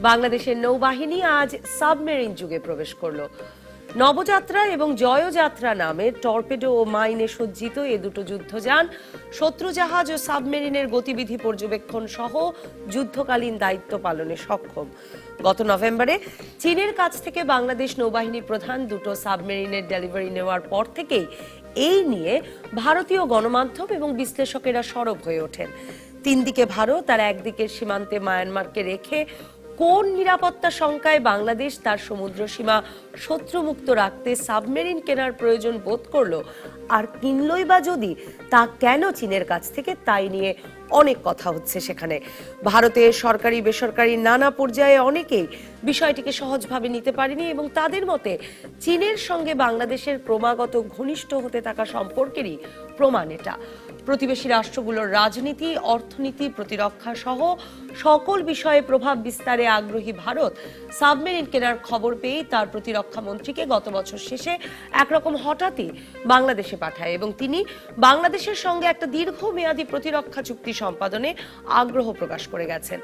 বাংলাদেশের নৌবাহিনী আজ সাবমেরিন যুগে প্রবেশ করল। নবযাত্রা এবং জয়যাত্রা নামে টর্পেডো ও মাইনে সজ্জিত এ দুটো যুদ্ধযান শত্রু জাহাজ ও সাবমেরিনের গতিবিধি পর্যবেক্ষণ সহ যুদ্ধকালীন দায়িত্ব পালনে সক্ষম। গত নভেম্বরে চীনের কাছ থেকে বাংলাদেশ নৌবাহিনীর প্রধান দুটো সাবমেরিনের ডেলিভারি নেওয়ার পর থেকেই এই নিয়ে ভারতীয় গণমাধ্যম এবং বিশ্লেষকেরা সরব হয়ে ওঠেন। তিন দিকে ভারত আর একদিকের সীমান্তে মায়ানমারকে রেখে কোন নিরাপত্তা শঙ্কায় বাংলাদেশ তার সমুদ্র সীমা শত্রুমুক্ত রাখতে সাবমেরিন কেনার প্রয়োজন বোধ করলো, আর কিনলই বা যদি, তা কেন চীনের কাছ থেকে, তাই নিয়ে অনেক কথা হচ্ছে। সেখানে ভারতের সরকারি বেসরকারি নানা পর্যায়ে অনেকেই বিষয়টিকে সহজভাবে নিতে পারেনি এবং তাদের মতে চীনের সঙ্গে বাংলাদেশের ক্রমাগত ঘনিষ্ঠ হতে থাকা সম্পর্কেরই প্রমাণ এটা। প্রতিবেশী রাষ্ট্রগুলোর রাজনীতি, অর্থনীতি, প্রতিরক্ষা সহ সকল বিষয়ে প্রভাব বিস্তারে আগ্রহী ভারত সাবমেরিন কেনার খবর পেয়ে তার প্রতিরক্ষা মন্ত্রীকে গত বছর শেষে একরকম হঠাৎই বাংলাদেশে পাঠায় এবং তিনি বাংলাদেশের সঙ্গে একটা দীর্ঘমেয়াদী প্রতিরক্ষা চুক্তি সম্পাদনে আগ্রহ প্রকাশ করে গেছেন।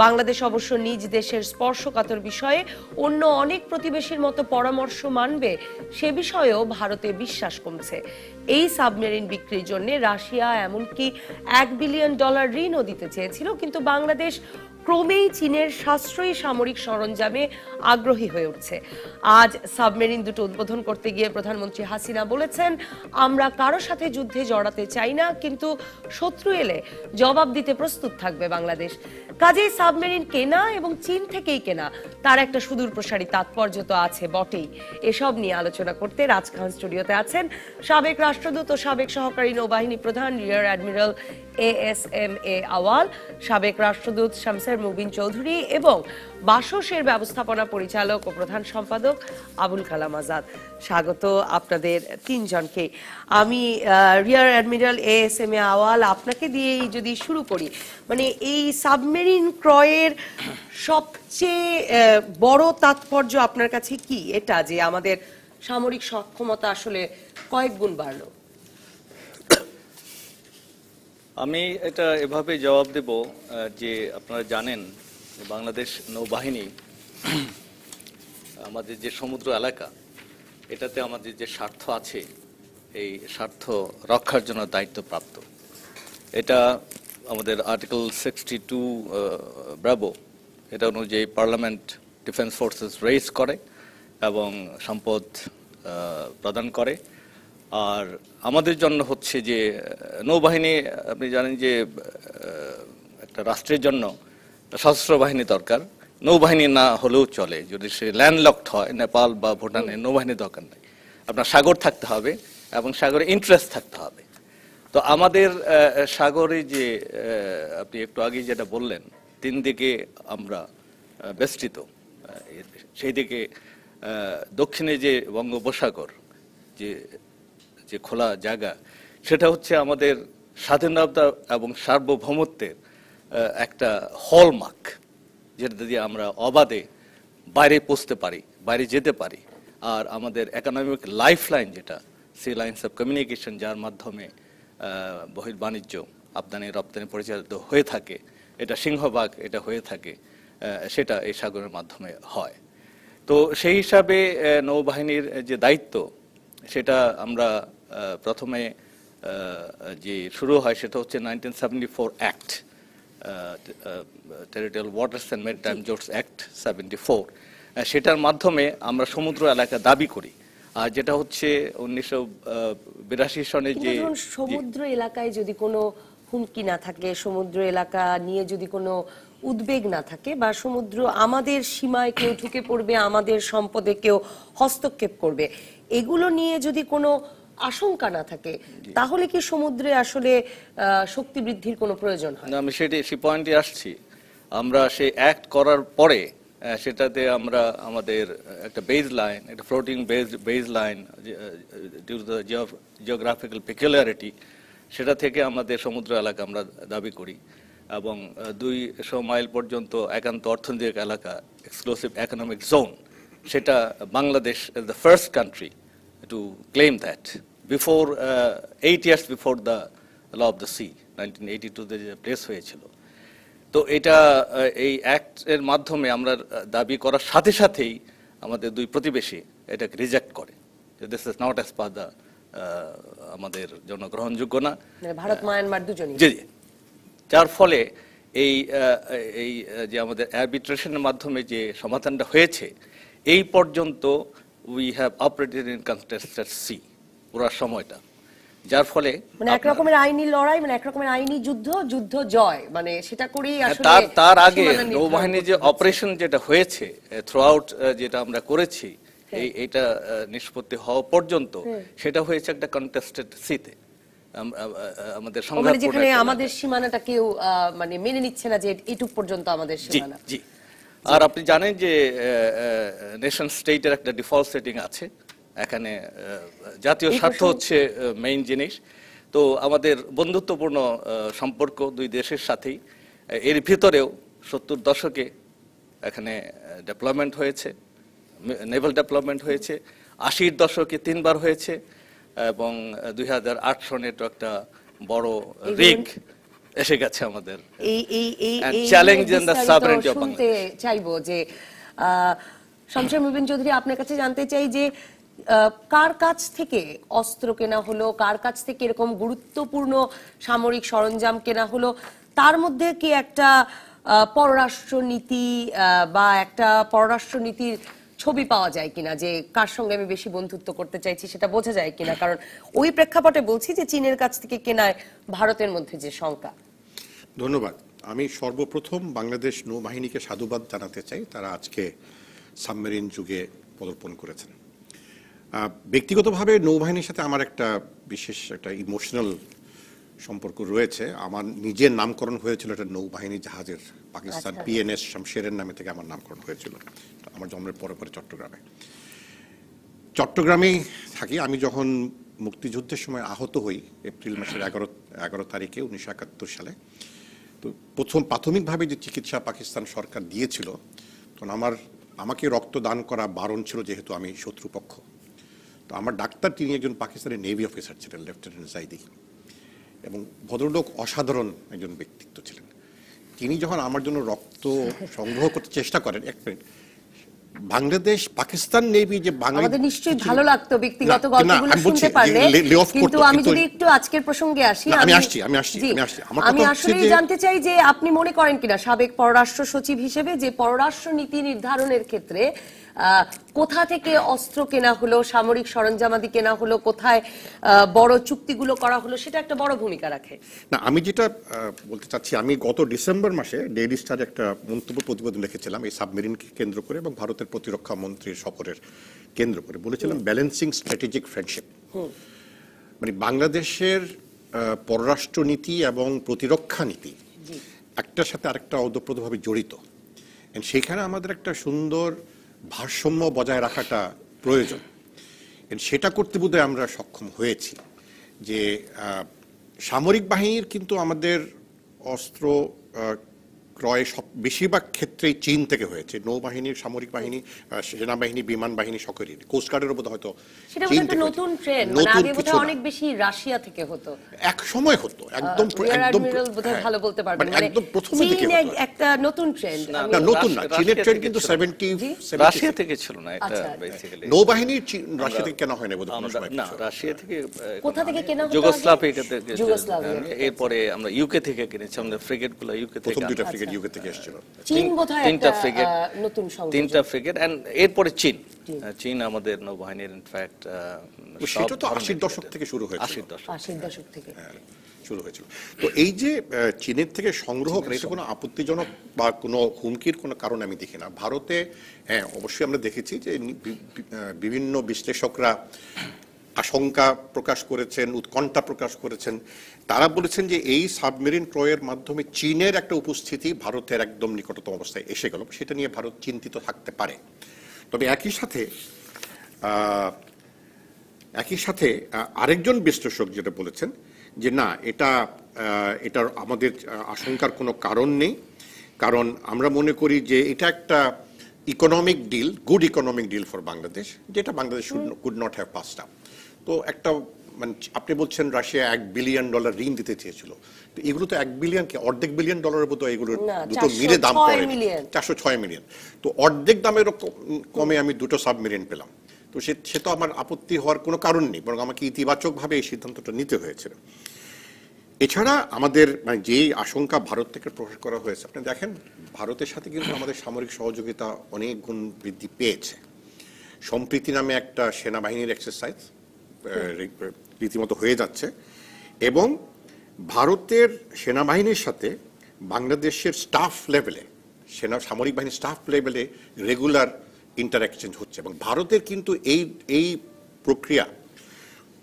বাংলাদেশ অবশ্য নিজ দেশের স্পর্শকাতর বিষয়ে অন্য অনেক প্রতিবেশীর মতো পরামর্শ মানবে, সে বিষয়েও ভারতে বিশ্বাস কমছে। এই সাবমেরিন বিক্রির জন্য রাশিয়া এমনকি $1 বিলিয়ন ঋণও দিতে চেয়েছিল, কিন্তু বাংলাদেশ ক্রমেই চীনের সাশ্রয়ী সামরিক সরঞ্জামে আগ্রহী হয়ে উঠছে। আজ সাবমেরিন দুটো উদ্বোধন করতে গিয়ে প্রধানমন্ত্রী হাসিনা বলেছেন, আমরা কারো সাথে যুদ্ধে জড়াতে চাই না, কিন্তু শত্রু এলে জবাব দিতে প্রস্তুত থাকবে বাংলাদেশ। কাজেই সাবমেরিন কেনা এবং চীন থেকেই কেনা, তার একটা সুদূর প্রসারী তাৎপর্য তো আছে বটেই। এসব নিয়ে আলোচনা করতে রাজখান স্টুডিওতে আছেন সাবেক রাষ্ট্রদূত ও সাবেক সহকারী নৌবাহিনী প্রধান রিয়ার অ্যাডমিরাল ASMA আওয়াল, সাবেক রাষ্ট্রদূত শামসের মুবিন চৌধুরী এবং বাসসের ব্যবস্থাপনা পরিচালক ও প্রধান সম্পাদক আবুল কালাম আজাদ। স্বাগত আপনাদের তিনজনকে। আমি রিয়ার অ্যাডমিরাল ASMA আওয়াল, আপনাকে দিয়েই যদি শুরু করি, মানে এই সাবমেরিন ক্রয়ের সবচেয়ে বড় তাৎপর্য আপনার কাছে কি, এটা যে আমাদের সামরিক সক্ষমতা আসলে কয়েক গুণ বাড়লো? আমি এটা এভাবে জবাব দেব যে আপনারা জানেন বাংলাদেশ নৌবাহিনী আমাদের যে সমুদ্র এলাকা, এটাতে আমাদের যে স্বার্থ আছে, এই স্বার্থ রক্ষার জন্য দায়িত্বপ্রাপ্ত। এটা আমাদের আর্টিকেল 62 ব্রাভো, এটা অনুযায়ী পার্লামেন্ট ডিফেন্স ফোর্সেস রেইজ করে এবং সম্পদ প্রদান করে। আর আমাদের জন্য হচ্ছে যে নৌবাহিনী, আপনি জানেন যে একটা রাষ্ট্রের জন্য সশস্ত্র বাহিনী দরকার, নৌবাহিনী না হলেও চলে। যদি সে ল্যান্ডলকড হয়, নেপাল বা ভুটানে, নৌবাহিনীর দরকার নেই। আপনার সাগর থাকতে হবে এবং সাগরে ইন্টারেস্ট থাকতে হবে। তো আমাদের সাগরে যে আপনি একটু আগে যেটা বললেন, তিন দিকে আমরা বেষ্টিত, সেই দিকে দক্ষিণে যে বঙ্গোপসাগর, যে খোলা জায়গা, সেটা হচ্ছে আমাদের স্বাধীনতা এবং সার্বভৌমত্বের একটা হলমার্ক, যেটা দিয়ে আমরা অবাধে বাইরে পৌঁছতে পারি, বাইরে যেতে পারি। আর আমাদের ইকোনমিক লাইফ লাইন, যেটা সি লাইন্স অফ কমিউনিকেশন, যার মাধ্যমে বহির্বাণিজ্য আমদানি রপ্তানি পরিচালিত হয়ে থাকে, এটা সিংহভাগ এটা হয়ে থাকে, সেটা এই সাগরের মাধ্যমে হয়। তো সেই হিসাবে নৌবাহিনীর যে দায়িত্ব, সেটা আমরা প্রথমে যে শুরু হয় সেটা হচ্ছে 1974 act, territorial waters and maritime Jones act 74। সেটার মাধ্যমে আমরা সমুদ্র এলাকা দাবি করি। আর যেটা হচ্ছে 1982 সনে যে সমুদ্র এলাকায় যদি কোনো হুমকি না থাকে, সমুদ্র এলাকা নিয়ে যদি কোনো উদ্বেগ না থাকে, বা সমুদ্র আমাদের সীমায় কেউ ঢুকে পড়বে, আমাদের সম্পদে কেউ হস্তক্ষেপ করবে, এগুলো নিয়ে যদি কোনো আশঙ্কা না থাকে, তাহলে কি সমুদ্রে আসলে শক্তি বৃদ্ধির কোনো প্রয়োজন হয়? আমি সেই পয়েন্টে আসছি। আমরা সেই অ্যাক্ট করার পরে সেটাতে আমরা আমাদের একটা বেজ লাইন, একটা floating base line, due to the geographical peculiarity, সেটা থেকে আমাদের সমুদ্র এলাকা আমরা দাবি করি। এবং 200 মাইল পর্যন্ত একান্ত অর্থনৈতিক এলাকা, এক্সক্লুসিভ ইকোনমিক জোন, সেটা Bangladesh is the first country to claim that before 8 years before the law of the sea, 1982 যে প্লেস হয়েছিল। তো তো এটা এই অ্যাক্টের মাধ্যমে আমরা দাবি করার সাথে সাথেই আমাদের দুই প্রতিবেশী এটাকে রিজেক্ট করে, this is not as per the আমাদের জন্য গ্রহণযোগ্য না। মানে ভারত মায়ানমার দুজনই। জি জি। যার ফলে এই যে আমাদের আরবিট্রেশনের মাধ্যমে যে সমাধানটা হয়েছে, এই পর্যন্ত we have operated in contested sea পুরো সময়টা, যার ফলে মানে এক রকমের আইনি লড়াই, মানে এক রকমের আইনি যুদ্ধ জয়, মানে সেটা করেই আসলে তার আগে সীমানা নির্ধারণ নৌবাহিনী যে করতে হচ্ছে। অপারেশন যেটা হয়েছে থ্রু আউট, যেটা আমরা করেছি এইটা নিষ্পত্তি হওয়া পর্যন্ত, সেটা হয়েছে একটা কন্টেস্টেড সিতে, আমাদের মানে সংঘাতপূর্ণ যেখানে একটা আমাদের এলাকায়। সীমানাটা কেউ মানে মেনে নিচ্ছে না যে এটুক পর্যন্ত আমাদের জি সীমানা। জি। আর আপনি জানেন যে নেশন স্টেটের একটা ডিফল্ট সেটিং আছে এখানে, জাতীয় স্বার্থ হচ্ছে মেইন জিনিস। তো আমাদের বন্ধুত্বপূর্ণ সম্পর্ক দুই দেশের সাথেই, এর ভিতরেও ৭০ দশকে এখানে ডেভেলপমেন্ট হয়েছে, নেভাল ডেভেলপমেন্ট হয়েছে, ৮০ দশকে ৩বার হয়েছে, এবং ২০০৮ সনে তো একটা বড় রিগ এসে গেছে আমাদের। And challenge in the sovereignty of শুনতে চাইবো যে শামসুর মুবিন চৌধুরী, আপনার কাছে জানতে চাই যে কার কাছ থেকে অস্ত্র কেনা হলো, কার কাছ থেকে এরকম গুরুত্বপূর্ণ সামরিক সরঞ্জাম কেনা হলো, তার মধ্যে কি একটা পররাষ্ট্রনীতি বা একটা পররাষ্ট্রনীতির ছবি পাওয়া যায় কিনা, যে কার সঙ্গে আমি বেশি বন্ধুত্ব করতে চাইছি সেটা বোঝা যায় কিনা? কারণ ওই প্রেক্ষাপটে বলছি যে চীনের কাছ থেকে কেনায় ভারতের মধ্যে যে শঙ্কা। ধন্যবাদ। আমি সর্বপ্রথম বাংলাদেশ নৌবাহিনীকে সাধুবাদ জানাতে চাই, তারা আজকে সাবমেরিন যুগে পদার্পণ করেছেন। ব্যক্তিগতভাবে নৌবাহিনীর সাথে আমার একটা বিশেষ একটা ইমোশনাল সম্পর্ক রয়েছে। আমার নিজের নামকরণ হয়েছিল একটা নৌবাহিনী জাহাজের, পাকিস্তান পিএনএস শামশেরের নামে থেকে আমার নামকরণ হয়েছিল আমার জন্মের পরে পরে চট্টগ্রামেই থাকি। আমি যখন মুক্তিযুদ্ধের সময় আহত হই এপ্রিল মাসের 11 তারিখে 1971 সালে, তো প্রথম প্রাথমিকভাবে যে চিকিৎসা পাকিস্তান সরকার দিয়েছিল, তখন আমাকে রক্তদান করা বারণ ছিল যেহেতু আমি শত্রুপক্ষ। তো আমার ডাক্তার, তিনি একজন পাকিস্তানি নেভি অফিসার ছিলেন, লেফটেন্যান্ট জাইদি, এবং ভদ্রলোক অসাধারণ একজন ব্যক্তিত্ব ছিলেন। তিনি যখন আমার জন্য রক্ত সংগ্রহ করতে চেষ্টা করেন, এক মিনিট, বাংলাদেশ পাকিস্তান নেভি যে আমাদের নিশ্চয়ই ভালো লাগতো ব্যক্তিগত গল্পগুলো শুনতে পারলে, কিন্তু আমি যদি একটু আজকের প্রসঙ্গে আসি, আমি আসলে জানতে চাই যে আপনি মনে করেন কিনা সাবেক পররাষ্ট্র সচিব হিসেবে যে পররাষ্ট্র নীতি নির্ধারণের ক্ষেত্রে কোথা থেকে অস্ত্র কেনা হলো, সামরিক সরঞ্জামাদি কেনা হলো, কোথায় বড় চুক্তিগুলো করা হলো, সেটা একটা বড় ভূমিকা রাখে। না, আমি যেটা বলতে চাচ্ছি, আমি গত ডিসেম্বর মাসে ডেইলি স্টারে একটা মন্তব্য প্রতিবেদন লিখেছিলাম এই সাবমেরিনকে কেন্দ্র করে এবং ভারতের প্রতিরক্ষা মন্ত্রীর সফরের কেন্দ্র করে। বলেছিলাম ব্যালেন্সিং স্ট্র্যাটেজিক ফ্রেন্ডশিপ, মানে বাংলাদেশের পররাষ্ট্রনীতি এবং প্রতিরক্ষা নীতি একটার সাথে আরেকটা ওতপ্রোতভাবে জড়িত। সেখানে আমাদের একটা সুন্দর ভারসাম্য বজায় রাখাটা প্রয়োজন। সেটা করতে বোধহয় আমরা সক্ষম হয়েছি। যে সামরিক বাহিনীর কিন্তু আমাদের অস্ত্র ক্রয় বেশিরভাগ ক্ষেত্রেই চীন থেকে হয়েছে। নৌবাহিনীর, সামরিক বাহিনী, সেনাবাহিনী, বিমান বাহিনী সকলেই, কোস্টগার্ডেরও বোধ হয়তো চীন থেকে। নতুন ট্রেন্ড, মানে আগে বোধহয় অনেক বেশি রাশিয়া থেকে হতো, এক সময় হতো, একদম বোধহয় ভালো বলতে পারবেন, মানে একদম প্রথমের দিকে একটা নতুন ট্রেন্ড। না, নতুন না, চীনের ট্রেন্ড কিন্তু 70 রাশিয়া থেকে ছিল না, এটা বেসিক্যালি নৌবাহিনীর রাশিয়া থেকে কেনা হয় না বোধহয়। না, রাশিয়া থেকে, কোথা থেকে কেনা হতো? যুগোস্লাভিয়া থেকে, এরপরে আমরা ইউকে থেকে কিনেছি, আমরা ফ্রিগেটগুলো ইউকে থেকে, প্রথম দুইটা ফ্রিগেট ইউকে থেকে এসেছিল। চীন বোধহয় তিনটা ফ্রিগেট, নতুন সংযোজন, তিনটা ফ্রিগেট, এন্ড এরপরে চীন আমাদের নৌবাহিনীর ইনফ্যাক্ট সেটা তো 80 দশক থেকে শুরু হয়েছিল, 80 দশক থেকে শুরু হয়েছিল। তো এই যে চীনের থেকে সংগ্রহ করে, এটা কোনো আপত্তিজনক বা কোনো হুমকির কোনো কারণ আমি দেখি না। ভারতে হ্যাঁ অবশ্যই আমরা দেখেছি যে বিভিন্ন বিশ্লেষকরা আশঙ্কা প্রকাশ করেছেন, উৎকণ্ঠা প্রকাশ করেছেন। তারা বলেছেন যে এই সাবমেরিন ক্রয়ের মাধ্যমে চীনের একটা উপস্থিতি ভারতের একদম নিকটতম অবস্থায় এসে গেল, সেটা নিয়ে ভারত চিন্তিত থাকতে পারে। তবে একই সাথে আরেকজন বিশ্লেষক যেটা বলেছেন যে না, এটার আমাদের আশঙ্কার কোনো কারণ নেই, কারণ আমরা মনে করি যে এটা একটা economic deal, good economic deal for Bangladesh, যেটা Bangladesh could not have passed up. তো একটা মানে আপনি বলছেন রাশিয়া $1 বিলিয়ন ঋণ দিতে চেয়েছিল, তো এগুলো তো $1 বিলিয়ন কি অর্ধেক বিলিয়ন ডলারের মতো, এগুলো দুটো মিলে দাম পড়ে 406 মিলিয়ন। তো অর্ধেক দামেরও কমে আমি দুটো সাবমেরিন পেলাম। তো সে তো আমার আপত্তি হওয়ার কোনো কারণ নেই, বরং আমাকে ইতিবাচকভাবে এই সিদ্ধান্তটা নিতে হয়েছিল। এছাড়া আমাদের মানে যেই আশঙ্কা ভারত থেকে প্রকাশ করা হয়েছে, আপনি দেখেন ভারতের সাথে কিন্তু আমাদের সামরিক সহযোগিতা অনেক গুণ বৃদ্ধি পেয়েছে। সম্প্রীতি নামে একটা সেনাবাহিনীর এক্সারসাইজ রীতিমতো হয়ে যাচ্ছে, এবং ভারতের সেনাবাহিনীর সাথে বাংলাদেশের স্টাফ লেভেলে সামরিক বাহিনীর স্টাফ লেভেলে রেগুলার ইন্টারঅ্যাকশন হচ্ছে। এবং ভারতের কিন্তু এই প্রক্রিয়া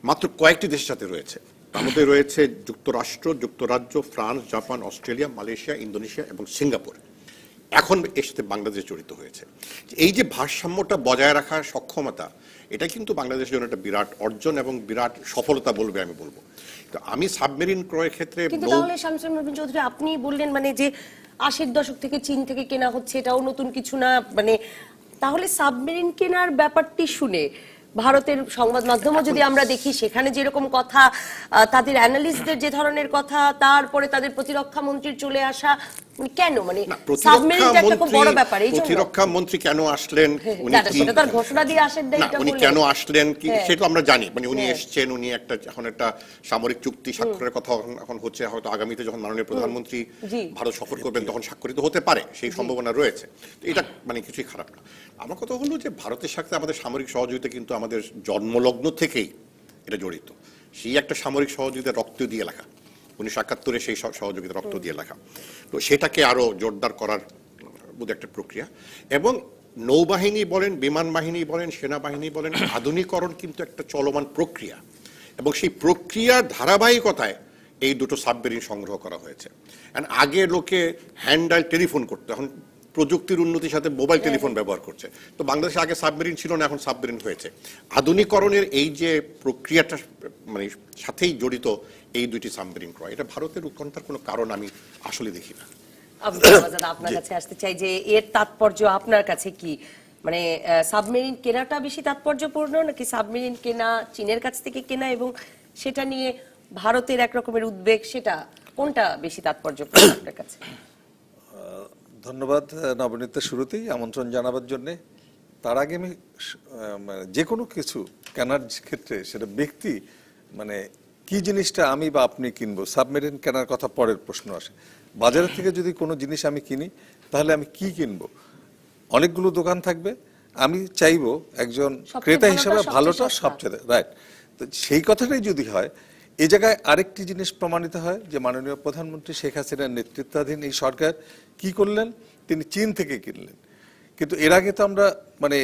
মাত্র কয়েকটি দেশের সাথে রয়েছে। তার মধ্যে রয়েছে যুক্তরাষ্ট্র, যুক্তরাজ্য, France, Japan, Australia, Malaysia, Indonesia এবং সিঙ্গাপুর। এখন এর সাথে বাংলাদেশ জড়িত হয়েছে। এই যে ভারসাম্যটা বজায় রাখার সক্ষমতা, এটা কিন্তু বাংলাদেশের জন্য একটা বিরাট অর্জন এবং বিরাট সফলতা বলবে আমি বলবো। তো আমি সাবমেরিন ক্রয়ের ক্ষেত্রে কিন্তু তাহলে শামসুল মুবিন চৌধুরী, আপনি বললেন মানে যে 80-র দশক থেকে চীন থেকে কেনা হচ্ছে, এটাও নতুন কিছু না, মানে তাহলে সাবমেরিন কেনার ব্যাপারটি শুনে ভারতের সংবাদ মাধ্যমও যদি আমরা দেখি, সেখানে যেরকম কথা, তাদের অ্যানালিস্টদের যে ধরনের কথা, তারপরে তাদের প্রতিরক্ষা মন্ত্রীর চলে আসা, কেন মানে সাবমেরিনটা একটা খুব বড় ব্যাপার। এই প্রতিরক্ষা মন্ত্রী কেন আসলেন, সেটা তার ঘোষণা দিয়ে আসেন না, উনি কেন আসলেন কি সেটা আমরা জানি। মানে উনি এসেছেন, উনি এখন একটা সামরিক চুক্তি স্বাক্ষরের কথা এখন হচ্ছে, হয়তো আগামীতে যখন মাননীয় প্রধানমন্ত্রী ভারত সফর করবেন তখন স্বাক্ষরিত হতে পারে, সেই সম্ভাবনা রয়েছে। তো এটা মানে কিছুই খারাপ না। আমার কথা হলো যে ভারতের সাথে আমাদের সামরিক সহযোগিতা কিন্তু আমাদের জন্মলগ্ন থেকেই এটা জড়িত। সেই একটা সামরিক সহযোগিতা রক্ত দিয়ে লেখা, 1971 সেই সহযোগিতা রক্ত দিয়ে লেখা। তো সেটাকে আরো জোরদার করার বোধ একটা প্রক্রিয়া। এবং নৌবাহিনী বলেন, বিমান বাহিনী বলেন, সেনাবাহিনী বলেন, আধুনিকরণ কিন্তু একটা চলমান প্রক্রিয়া, এবং সেই প্রক্রিয়ার ধারাবাহিকতায় এই দুটো সাবমেরিন সংগ্রহ করা হয়েছে। আগে লোকে হ্যান্ডাল টেলিফোন করতো, এখন প্রযুক্তির উন্নতির সাথে মোবাইল টেলিফোন ব্যবহার করছে। তো বাংলাদেশে আগে সাবমেরিন ছিল না, এখন সাবমেরিন হয়েছে। আধুনিকরণের এই যে প্রক্রিয়াটা মানে সাথেই জড়িত এই দুইটি সাবমেরিন ক্রয়, এটা ভারতের উৎকণ্ঠার কোনো কারণ আমি আসলে দেখি না। আপনার কাছে আসতে চাই যে এর তাৎপর্য আপনার কাছে কি, মানে সাবমেরিন কেনাটা বেশি তাৎপর্যপূর্ণ, নাকি সাবমেরিন কেনা চীনের কাছ থেকে কেনা এবং সেটা নিয়ে ভারতের এক রকমের উদ্বেগ, সেটা কোনটা বেশি তাৎপর্যপূর্ণ আপনার কাছে? ধন্যবাদ নবনীতা, শুরুতেই আমন্ত্রণ জানাবার জন্য। তার আগে আমি যে কোনো কিছু কেনার ক্ষেত্রে সেটা ব্যক্তি মানে কি জিনিসটা আমি বা আপনি কিনবো, সাবমেরিন কেনার কথা পরের প্রশ্ন আসে। বাজার থেকে যদি কোনো জিনিস আমি কিনি, তাহলে আমি কি কিনবো? অনেকগুলো দোকান থাকবে, আমি চাইবো একজন ক্রেতা হিসেবে ভালোটা সবচেয়ে রাইট। তো সেই কথাটাই যদি হয়, এই জায়গায় আরেকটি জিনিস প্রমাণিত হয় যে মাননীয় প্রধানমন্ত্রী শেখ হাসিনার নেতৃত্বাধীন এই সরকার কি করলেন, তিনি চীন থেকে কিনলেন। কিন্তু এর আগে তো আমরা মানে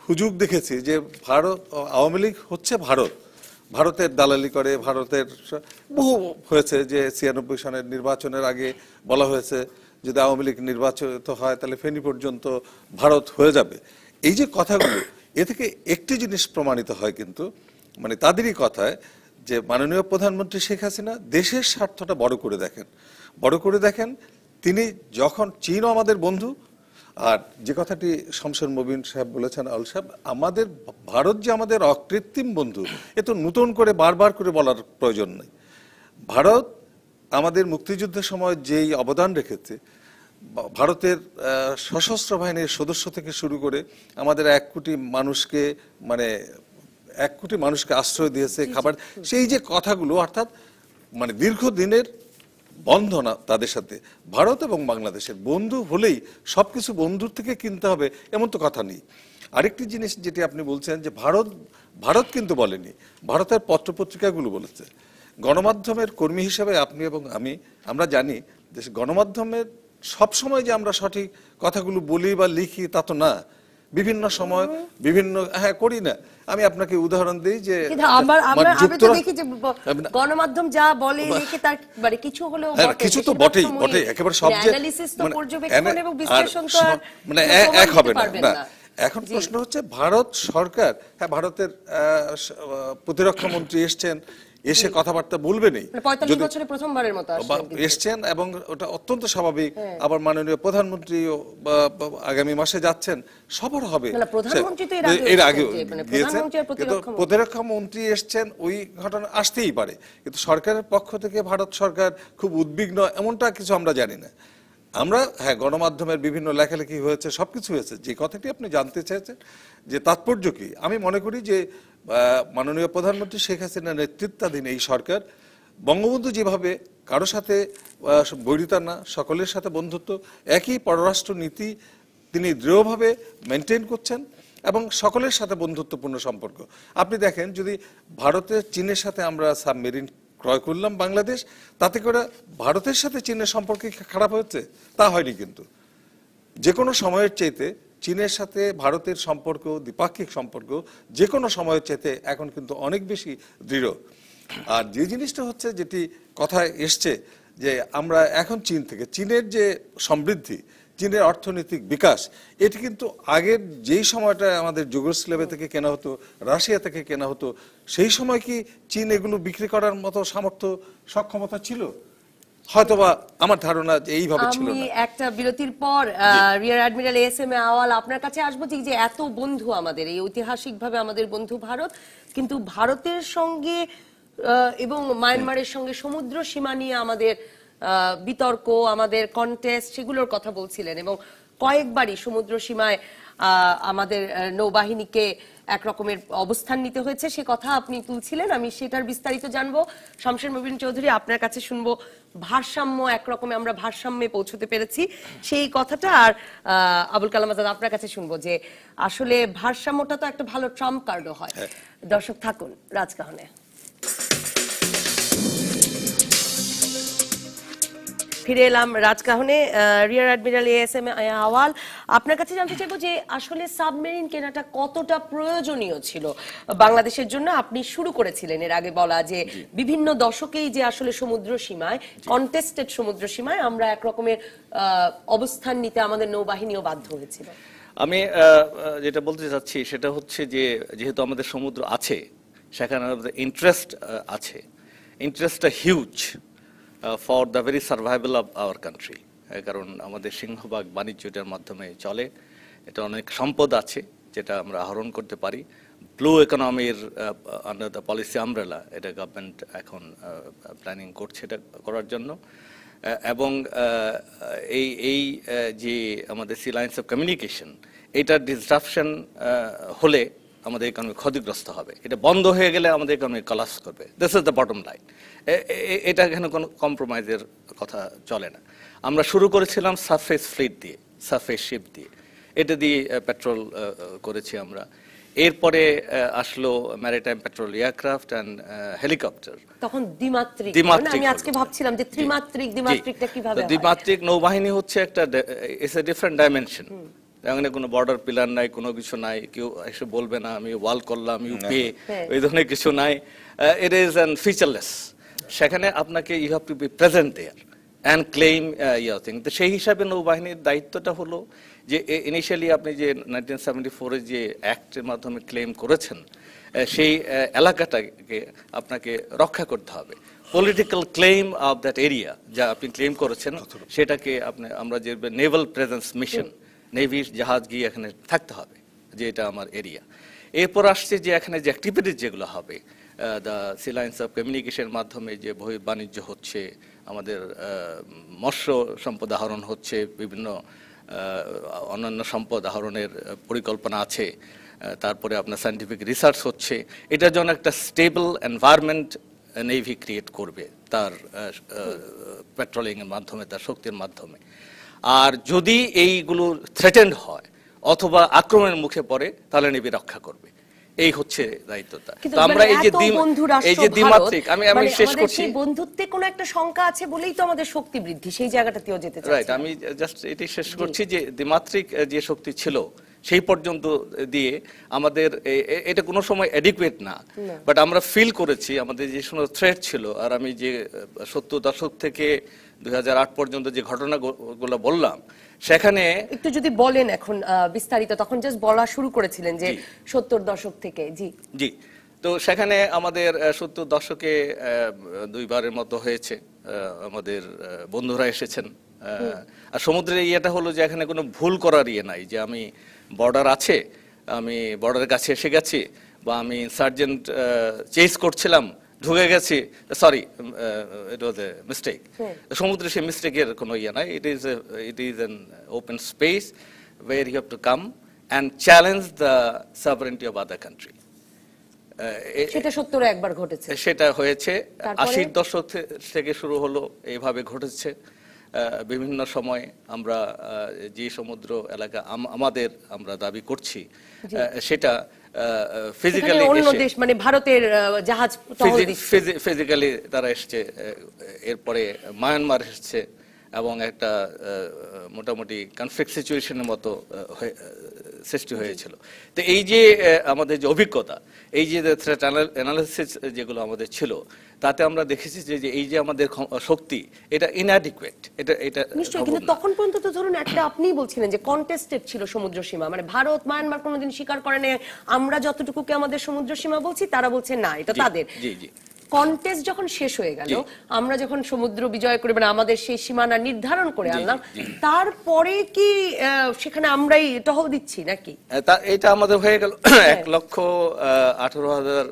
হুজুগ দেখেছি যে ভারত, আওয়ামী লীগ হচ্ছে ভারতের দালালি করে, ভারতের বহু হয়েছে যে 96 সনের নির্বাচনের আগে বলা হয়েছে যদি আওয়ামী লীগ নির্বাচিত হয় তাহলে ফেনী পর্যন্ত ভারত হয়ে যাবে। এই যে কথাগুলো, এ থেকে একটি জিনিস প্রমাণিত হয় কিন্তু মানে তাদেরই কথায় যে মাননীয় প্রধানমন্ত্রী শেখ হাসিনা দেশের স্বার্থটা বড় করে দেখেন। তিনি যখন চীনও আমাদের বন্ধু, আর যে কথাটি শামসুল মুবিন সাহেব বলেছেন, আল সাহেব, আমাদের ভারত যে আমাদের অকৃত্রিম বন্ধু, এ তো নতুন করে বারবার করে বলার প্রয়োজন নেই। ভারত আমাদের মুক্তিযুদ্ধের সময় যেই অবদান রেখেছে, ভারতের সশস্ত্র বাহিনীর সদস্য থেকে শুরু করে আমাদের 1 কোটি মানুষকে মানে 1 কোটি মানুষকে আশ্রয় দিয়েছে, খাবার, সেই যে কথাগুলো, অর্থাৎ মানে দীর্ঘদিনের বন্ধন তাদের সাথে। ভারত এবং বাংলাদেশের বন্ধু হলেই সবকিছু বন্ধুর থেকে কিনতে হবে এমন তো কথা নেই। আরেকটি জিনিস যেটি আপনি বলছেন যে ভারত কিন্তু বলেনি, ভারতের পত্রপত্রিকাগুলো বলেছে। গণমাধ্যমের কর্মী হিসেবে আপনি এবং আমরা জানি যে গণমাধ্যমের সবসময় যে আমরা সঠিক কথাগুলো বলি বা লিখি তা তো না, বিভিন্ন সময় বিভিন্ন করি না। আমি আপনাকে উদাহরণ দিই যে গণমাধ্যম যা বলে লিখে তার মানে কিছু হলেও কিছু তো বটেই একেবারে সব যে মানে এক হবে না। এখন প্রশ্ন হচ্ছে ভারত সরকার, ভারতের প্রতিরক্ষা মন্ত্রী এসছেন, এসে কথাবার্তা বলবেনই। 45 বছরে প্রথমবারের মতো এসছেন এবং ওটা অত্যন্ত স্বাভাবিক। আবার মাননীয় প্রধানমন্ত্রীও আগামী মাসে যাচ্ছেন, সবার হবে। প্রধানমন্ত্রী তো এর আগে গিয়েছেন, কিন্তু প্রতিরক্ষা মন্ত্রী এসছেন, ওই ঘটনা আসতেই পারে। কিন্তু সরকারের পক্ষ থেকে ভারত সরকার খুব উদ্বিগ্ন এমনটা কিছু আমরা জানি না। আমরা হ্যাঁ, গণমাধ্যমের বিভিন্ন লেখালেখি হয়েছে, সবকিছু হয়েছে। যে কথাটি আপনি জানতে চেয়েছেন যে তাৎপর্য কি, আমি মনে করি যে মাননীয় প্রধানমন্ত্রী শেখ হাসিনার নেতৃত্বাধীন এই সরকার বঙ্গবন্ধু যেভাবে কারো সাথে বৈরিতা না, সকলের সাথে বন্ধুত্ব, একই পররাষ্ট্র নীতি তিনি দৃঢ়ভাবে মেনটেন করছেন এবং সকলের সাথে বন্ধুত্বপূর্ণ সম্পর্ক। আপনি দেখেন, যদি ভারতের চীনের সাথে আমরা সাবমেরিন ক্রয় করলাম বাংলাদেশ, তাতে করে ভারতের সাথে চীনের সম্পর্ক খারাপ হয়েছে? তা হয়নি। কিন্তু যে কোনো সময়ের চাইতে চীনের সাথে ভারতের সম্পর্ক, দ্বিপাক্ষিক সম্পর্ক যে কোনো সময়ের চাইতে এখন কিন্তু অনেক বেশি দৃঢ়। আর যে জিনিসটা হচ্ছে, যেটি কথায় এসছে, যে আমরা এখন চীন থেকে, চীনের যে সমৃদ্ধি, চীনের অর্থনৈতিক বিকাশ, এটি কিন্তু আগের যেই সময়টা আমাদের যুগোস্লাভিয়া থেকে কেনা হতো, রাশিয়া থেকে কেনা হতো, সেই সময় কি চীন এগুলো বিক্রি করার মতো সামর্থ্য, সক্ষমতা ছিল? হয়তোবা আমার ধারণা যে এইভাবে ছিল না। আমি একটা বিরতির পর রিয়ার অ্যাডমিরাল এস.এম. আওয়াল আপনার কাছে আসবো। যে এত বন্ধু আমাদের, এই ঐতিহাসিকভাবে আমাদের বন্ধু ভারত, কিন্তু ভারতের সঙ্গে এবং মায়ানমারের সঙ্গে সমুদ্র সীমা নিয়ে আমাদের বিতর্ক, আমাদের কন্টেস্ট, সেগুলোর কথা বলছিলেন এবং কয়েকবারই সমুদ্র সীমায় আমাদের নৌবাহিনীকে এক রকমের অবস্থান নিতে হয়েছে, সে কথা আপনি তুলছিলেন। আমি সেটার বিস্তারিত জানবো। শমশের মুবিন চৌধুরী, আপনার কাছে শুনবো ভারসাম্য, একরকমে আমরা ভারসাম্যে পৌঁছতে পেরেছি সেই কথাটা। আর আবুল কালাম আজাদ, আপনার কাছে শুনবো যে আসলে ভারসাম্যটা তো একটা ভালো ট্রাম্প কার্ডও হয়। দর্শক থাকুন রাজকাহনে। ফিরে এলাম রাজকাহনে। Rear admiral SM. আওয়াল, আপনার কাছে জানতে চাইবো যে আসলে সাবমেরিন কেনাটা কতটা প্রয়োজনীয় ছিল বাংলাদেশের জন্য। আপনি শুরু করেছিলেন এর আগে বলা যে বিভিন্ন দশকেই যে আসলে সমুদ্র সীমায়, কন্টেস্টেড সমুদ্র সীমায় আমরা এক রকমের অবস্থান নিতে আমাদের নৌবাহিনীও বাধ্য হয়েছিল। আমি যেটা বলতে চাচ্ছি সেটা হচ্ছে যে যেহেতু আমাদের সমুদ্র আছে, সেখানে আমাদের ইন্টারেস্ট আছে, ইন্টারেস্টটা huge for the very survival of our country. কারণ আমাদের সিংহভাগ বাণিজ্য এটার মাধ্যমে চলে, এটা অনেক সম্পদ আছে যেটা আমরা আহরণ করতে পারি। ব্লু ইকোনমির আন্ডার দ্য পলিসি আমব্রেলা এটা গভর্নমেন্ট এখন প্ল্যানিং করছে এটা করার জন্য। এবং এই যে আমাদের সি লাইন্স অফ কমিউনিকেশন, এটার ডিসরাপশন হলে আমাদের ইকোনমি ক্ষতিগ্রস্ত হবে। এটা বন্ধ হয়ে গেলে আমাদের ইকোনমি কলাপস করবে। This is the bottom line. এটা এখানে কোনো কম্প্রোমাইজের কথা চলে না। আমরা শুরু করেছিলাম সারফেস ফ্লিট দিয়ে, সারফেস শিপ দিয়ে, এটা দিয়ে পেট্রোল করেছি আমরা। এরপরে আসলো maritime petrol aircraft and helicopter. তখন দ্বিমাত্রিক, আমি আজকে ভাবছিলাম যে ত্রিমাত্রিক, দ্বিমাত্রিকটা কিভাবে হয়? দ্বিমাত্রিক নৌবাহিনী হচ্ছে একটা, ইটস এ ডিফারেন্ট ডাইমেনশন। এখানে কোনো বর্ডার পিলার নাই, কোনো কিছু নাই, কেউ এসে বলবে না আমি ওয়াল করলাম, ইউপি, এই ধরনের কিছু নাই। It is an featureless. সেখানে আপনাকে you have to be present there and claim your thing. তো সেই হিসাবে নৌবাহিনীর দায়িত্বটা হলো যে ইনিশিয়ালি আপনি যে 1974-এ যে অ্যাক্টের মাধ্যমে ক্লেম করেছেন, সেই এলাকাটাকে আপনাকে রক্ষা করতে হবে। Political claim of that area যা আপনি ক্লেম করেছেন, সেটাকে আমরা যে নেভাল প্রেজেন্স মিশন, নেভির জাহাজ গিয়ে এখানে থাকতে হবে যে এটা আমার এরিয়া। এরপর আসছে যে এখানে যে অ্যাক্টিভিটিস যেগুলো হবে, দ্য সি লাইন্স অফ কমিউনিকেশনের মাধ্যমে যে বহির বাণিজ্য হচ্ছে, আমাদের মৎস্য সম্পদ আহরণ হচ্ছে, বিভিন্ন অন্যান্য সম্পদ আহরণের পরিকল্পনা আছে, তারপরে আপনার সায়েন্টিফিক রিসার্চ হচ্ছে। এটার জন্য একটা স্টেবল এনভায়রনমেন্ট নেভি ক্রিয়েট করবে তার পেট্রোলিংয়ের মাধ্যমে, তার শক্তির মাধ্যমে। আর যদি এইগুলো থ্রেটেন্ড হয় অথবা আক্রমণের মুখে পড়ে, তাহলে নেভি রক্ষা করবে। এই হচ্ছে দায়িত্বটা। তো আমরা এই যে দ্বিমাত্রিক, আমি শেষ করছি, বন্ধুত্বে কোনো একটা শঙ্কা আছে বলেই তো আমাদের শক্তি বৃদ্ধি, সেই জায়গাটাতেও যেতে চাই। রাইট, আমি জাস্ট এটাই শেষ করছি যে দ্বিমাত্রিক যে শক্তি ছিল সেই পর্যন্ত দিয়ে আমাদের এটা কোনো সময় অ্যাডিকুয়েট না, বাট আমরা ফিল করেছি আমাদের যে সমস্ত থ্রেট ছিল। আর আমি যে 70 দশক থেকে 2008 পর্যন্ত যে ঘটনাগুলো বললাম, সেখানে একটু যদি বলেন এখন বিস্তারিত। তখন জাস্ট বলা শুরু করেছিলেন যে 70 দশক থেকে। জি জি, তো সেখানে আমাদের 70 দশকে দুইবারের মতো হয়েছে, আমাদের বন্ধুরা এসেছেন। আর সমুদ্রের ইয়েটা হলো যে এখানে কোনো ভুল করার ইয়ে নাই, যে আমি বর্ডার আছে, আমি বর্ডারের কাছে এসে গেছি, বা আমি সার্জেন্ট চেস করছিলাম ঢুকে গেছি, sorry it was a mistake. সমুদ্রে সেই মিস্টেকের কোনো ইয়ে নাই, it is an open space where you have to come and challenge the sovereignty of other country. সেটা 70-এ একবার ঘটেছে, সেটা হয়েছে, তারপরে? 80-র দশক থেকে শুরু হলো, এইভাবে ঘটেছে বিভিন্ন সময়। আমরা যে সমুদ্র এলাকা আমাদের আমরা দাবি করছি সেটা ফিজিক্যালি অন্য দেশ মানে ভারতের জাহাজ টহল দিচ্ছে, ফিজিক্যালি তারা এসছে, এরপরে মায়ানমার এসছে এবং একটা মোটামুটি কনফ্লিক্ট সিচুয়েশনের মতো সৃষ্টি হয়েছিল। তো এই যে আমাদের যে অভিজ্ঞতা, এই যে থ্রেট অ্যানালিসিস যেগুলো আমাদের ছিল, তাতে আমরা দেখেছি যে এই যে আমাদের শক্তি, এটা ইনঅ্যাডিকুয়েট, এটা নিশ্চয়ই। কিন্তু তখন পর্যন্ত তো ধরুন একটা আপনিই বলছিলেন যে কন্টেস্টেড ছিল সমুদ্র সীমা, মানে ভারত মায়ানমার কোনোদিন স্বীকার করে না আমরা যতটুকুকে আমাদের সমুদ্র সীমা বলছি, তারা বলছে না এটা তাদের। জি জি। কন্টেস্ট যখন শেষ হয়ে গেল, আমরা যখন সমুদ্র বিজয় করে মানে আমাদের সেই সীমানা নির্ধারণ করে আনলাম, তারপরে কি সেখানে আমরাই টহল দিচ্ছি নাকি? এটা আমাদের হয়ে গেল 1,18,000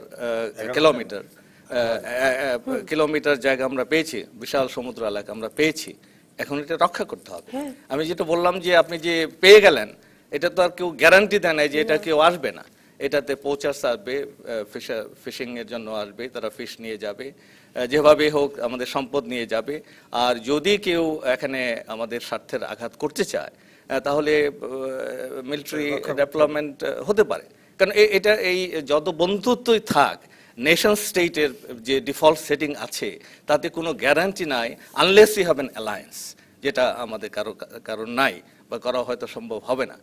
কিলোমিটার জায়গা আমরা পেয়েছি, বিশাল সমুদ্র এলাকা আমরা পেয়েছি। এখন এটা রক্ষা করতে হবে। আমি যেটা বললাম যে আপনি যে পেয়ে গেলেন, এটা তো আর কেউ গ্যারান্টি দেয় না যে এটা কেউ আসবে না। এটাতে পোচার্স আসবে, ফিশিং এর জন্য আসবে, তারা ফিশ নিয়ে যাবে, যেভাবে হোক আমাদের সম্পদ নিয়ে যাবে। আর যদি কেউ এখানে আমাদের স্বার্থের আঘাত করতে চায়, তাহলে মিলিটারি ডেভেলপমেন্ট হতে পারে। কারণ এটা এই যত বন্ধুত্বই থাক, নেশন স্টেটের যে ডিফল্ট সেটিং আছে, তাতে কোনো গ্যারান্টি নাই unless you have an alliance, যেটা আমাদের কারণ নাই, বা করা হয়তো সম্ভব হবে না,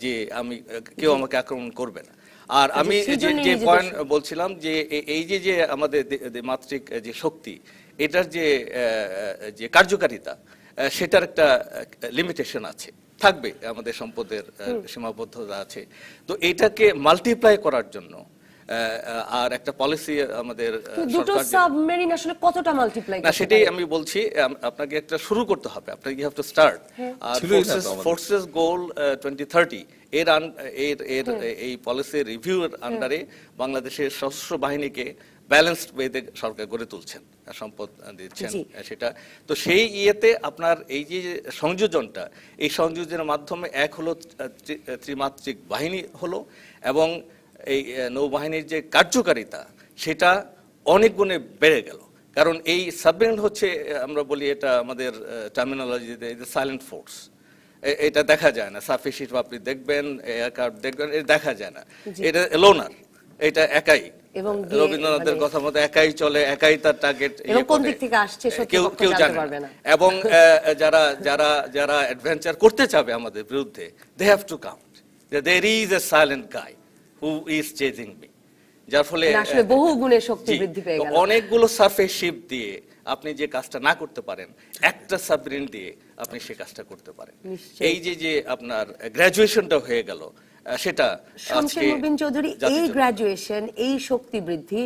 যে আমি কেউ আমাকে আক্রমণ করবে না। আর আমি যে পয়েন্ট বলছিলাম যে এই যে আমাদের দ্বিমাত্রিক যে শক্তি, এটার যে কার্যকারিতা, সেটার একটা লিমিটেশন আছে, থাকবে, আমাদের সম্পদের সীমাবদ্ধতা আছে। তো এটাকে মাল্টিপ্লাই করার জন্য আর একটা পলিসি আমাদের দুটো সাবমেরিন আসলে কতটা মাল্টিপ্লাই না, সেটাই আমি বলছি, আপনাকে একটা শুরু করতে হবে, আপনাকে ইউ হ্যাভ টু স্টার্ট। আর ফোর্সেস গোল 2030 এর এই পলিসি রিভিউর আন্ডারে বাংলাদেশের সশস্ত্র বাহিনীকে ব্যালেন্সড ওয়েতে সরকার গড়ে তুলছেন, সম্পদ দিচ্ছেন সেটা। তো সেই ইয়েতে আপনার এই যে সংযোজনটা, এই সংযোজনের মাধ্যমে এক হলো ত্রিমাত্রিক বাহিনী হলো, এবং এই নৌবাহিনীর যে কার্যকারিতা সেটা অনেক গুণে বেড়ে গেল। কারণ এই সাবমেরিন হচ্ছে, আমরা বলি এটা আমাদের টার্মিনোলজিতে সাইলেন্ট ফোর্স, এটা দেখা যায় না। সাফিসিট আপনি দেখবেন, এয়ারক্রাফট দেখবেন, এটা দেখা যায় না, এটা লোনার, এটা একাই, রবীন্দ্রনাথের কথা মতো একাই চলে, একাই তার টার্গেট, কেউ জানে না। এবং যারা অ্যাডভেঞ্চার করতে চাবে আমাদের বিরুদ্ধে, they have to count that there is a silent guy who is chasing me, যার ফলে আসলে বহু গুণে শক্তি বৃদ্ধি পেয়ে গেল। অনেকগুলো সারফেস শিপ দিয়ে আপনি যে কাজটা না করতে পারেন, একটা সাবমেরিন দিয়ে আপনি সেই কাজটা করতে পারেন। এই যে আপনার গ্র্যাজুয়েশনটা হয়ে গেল, সেটা শামসুল মুবিন চৌধুরী, এই গ্র্যাজুয়েশন, এই শক্তি বৃদ্ধি,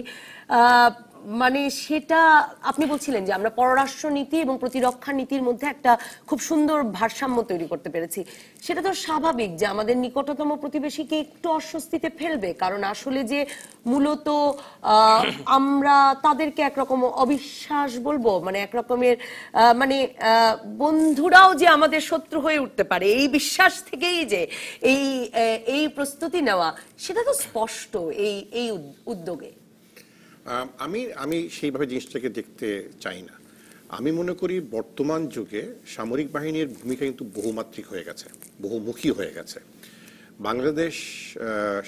মানে সেটা আপনি বলছিলেন যে আমরা পররাষ্ট্র নীতি এবং প্রতিরক্ষা নীতির মধ্যে একটা খুব সুন্দর ভারসাম্য তৈরি করতে পেরেছি। সেটা তো স্বাভাবিক যে আমাদের নিকটতম প্রতিবেশীকে একটু অস্বস্তিতে ফেলবে, কারণ আসলে যে মূলত আমরা তাদেরকে একরকম অবিশ্বাস বলবো, মানে একরকমের মানে বন্ধুরাও যে আমাদের শত্রু হয়ে উঠতে পারে, এই বিশ্বাস থেকেই যে এই প্রস্তুতি নেওয়া, সেটা তো স্পষ্ট এই উদ্যোগে। আমি সেইভাবে জিনিসটাকে দেখতে চাই না। আমি মনে করি বর্তমান যুগে সামরিক বাহিনীর ভূমিকা কিন্তু বহুমাত্রিক হয়ে গেছে, বহুমুখী হয়ে গেছে। বাংলাদেশ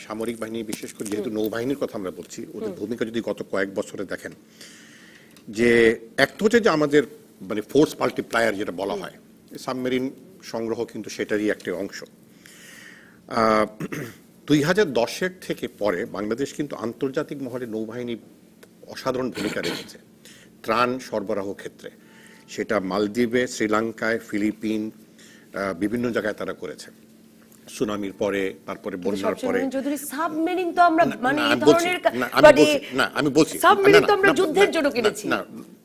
সামরিক বাহিনী, বিশেষ করে যেহেতু নৌবাহিনীর কথা আমরা বলছি, ওদের ভূমিকা যদি গত কয়েক বছরে দেখেন, যে একটা হচ্ছে যে আমাদের মানে ফোর্স মাল্টিপ্লায়ার যেটা বলা হয়, সাবমেরিন সংগ্রহ কিন্তু সেটারই একটা অংশ। 2010-এর থেকে পরে বাংলাদেশ কিন্তু আন্তর্জাতিক মহলে নৌবাহিনী অসাধারণ ভূমিকা রেখেছে ত্রাণ সরবরাহ ক্ষেত্রে। সেটা মালদ্বীপে, শ্রীলঙ্কায়, ফিলিপিন, বিভিন্ন জায়গায় তারা করেছে। সুনামির পরে, তারপরে বন্যার পরে। চৌধুরী, সাবমেরিন তো আমরা মানে না, এই আমি বলছি, ধরনের না, আমি মানে বলছি, না, আমি বলছি, সাবমেরিন না, তো আমরা না, যুদ্ধের না, জন্য না, কিনেছি। না,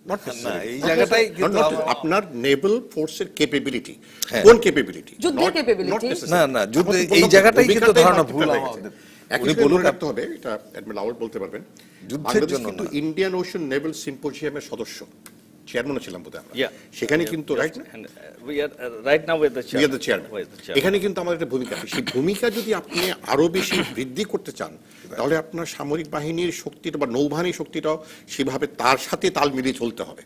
not necessarily. এই জায়গাটাই কিন্তু আপনার নেভাল ফোর্সের ক্যাপাবিলিটি, হ্যাঁ। কোন ক্যাপাবিলিটি? যুদ্ধের capability? না, যুদ্ধে এই জায়গাটাই কিন্তু ধারণা ভুল আমাদের। উনি বলুন, রাখতে হবে, এটা অ্যাডমিরাল আউয়াল বলতে পারবেন, যুদ্ধের জন্য কিন্তু না। ইন্ডিয়ান ওশান নেভাল সিম্পোজিয়ামের সদস্য, চেয়ারম্যানও ছিলাম বোধহয় আমরা। Yeah. সেখানে কিন্তু রাইট না, We are right now with the We are the chairman. chairman. এখানে কিন্তু আমাদের একটা ভূমিকা আছে। সেই ভূমিকা যদি আপনি আরো বেশি বৃদ্ধি করতে চান, তাহলে আপনার সামরিক বাহিনীর শক্তিটা বা নৌবাহিনীর শক্তিটাও সেভাবে তার সাথে তাল মিলিয়ে চলতে হবে।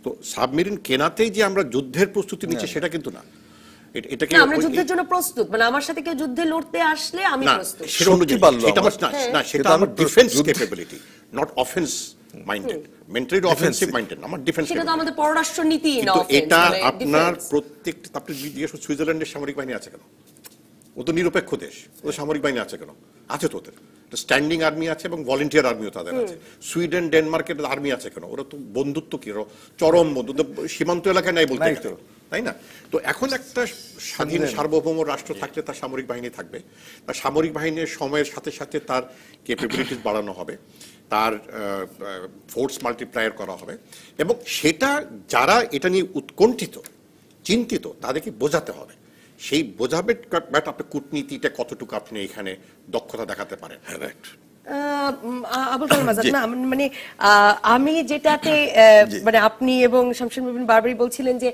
তো সাবমেরিন কেনাতেই যে আমরা যুদ্ধের প্রস্তুতি নিচ্ছি সেটা কিন্তু না। এটাকে না, আমরা যুদ্ধের জন্য প্রস্তুত, মানে আমার সাথে কেউ যুদ্ধে লড়তে আসলে আমি না, প্রস্তুত। সেটা অন্য জিনিস। বাড়লো সেটা আমার। আমার না, সেটা কিন্তু আমার আমি ডিফেন্স যুদ্ধ- capability, not offence minded. Mentally offensive minded, আমার ডিফেন্স। সেটা তো আমাদের পররাষ্ট্র নীতি না, কিন্তু offense, এটা মানে আপনার defense। প্রত্যেকটা, আপনি জিজ্ঞেস করুন সুইজারল্যান্ডের সামরিক বাহিনী আছে কেন? ও তো নিরপেক্ষ দেশ, ও সামরিক বাহিনী আছে কেন? আছে তো ওদের স্ট্যান্ডিং আর্মি আছে এবং ভলেন্টিয়ার আর্মিও তাদের আছে। সুইডেন, ডেনমার্কের আর্মি আছে কেন? ওরা তো বন্ধুত্ব কি, চরম বন্ধুত্ব, সীমান্ত এলাকায় নাই বলতে নাই তো। গেলে, তাই না? তো এখন একটা স্বাধীন সার্বভৌম রাষ্ট্র থাকলে তার সামরিক বাহিনী থাকবে, তার সামরিক বাহিনীর সময়ের সাথে সাথে তার ক্যাপাবিলিটিস বাড়ানো হবে, তার ফোর্স মাল্টিপ্লায়ার করা হবে, এবং সেটা যারা এটা নিয়ে উৎকণ্ঠিত, চিন্তিত, তাদেরকে বোঝাতে হবে। সেই বোঝাবে আপনি কূটনীতিটা কতটুকু আপনি এখানে দক্ষতা দেখাতে পারেন। আবুল কালাম আজাদ, না মানে আমি যেটাতে মানে আপনি এবং শামসুল মুবিন বারবারই বলছিলেন যে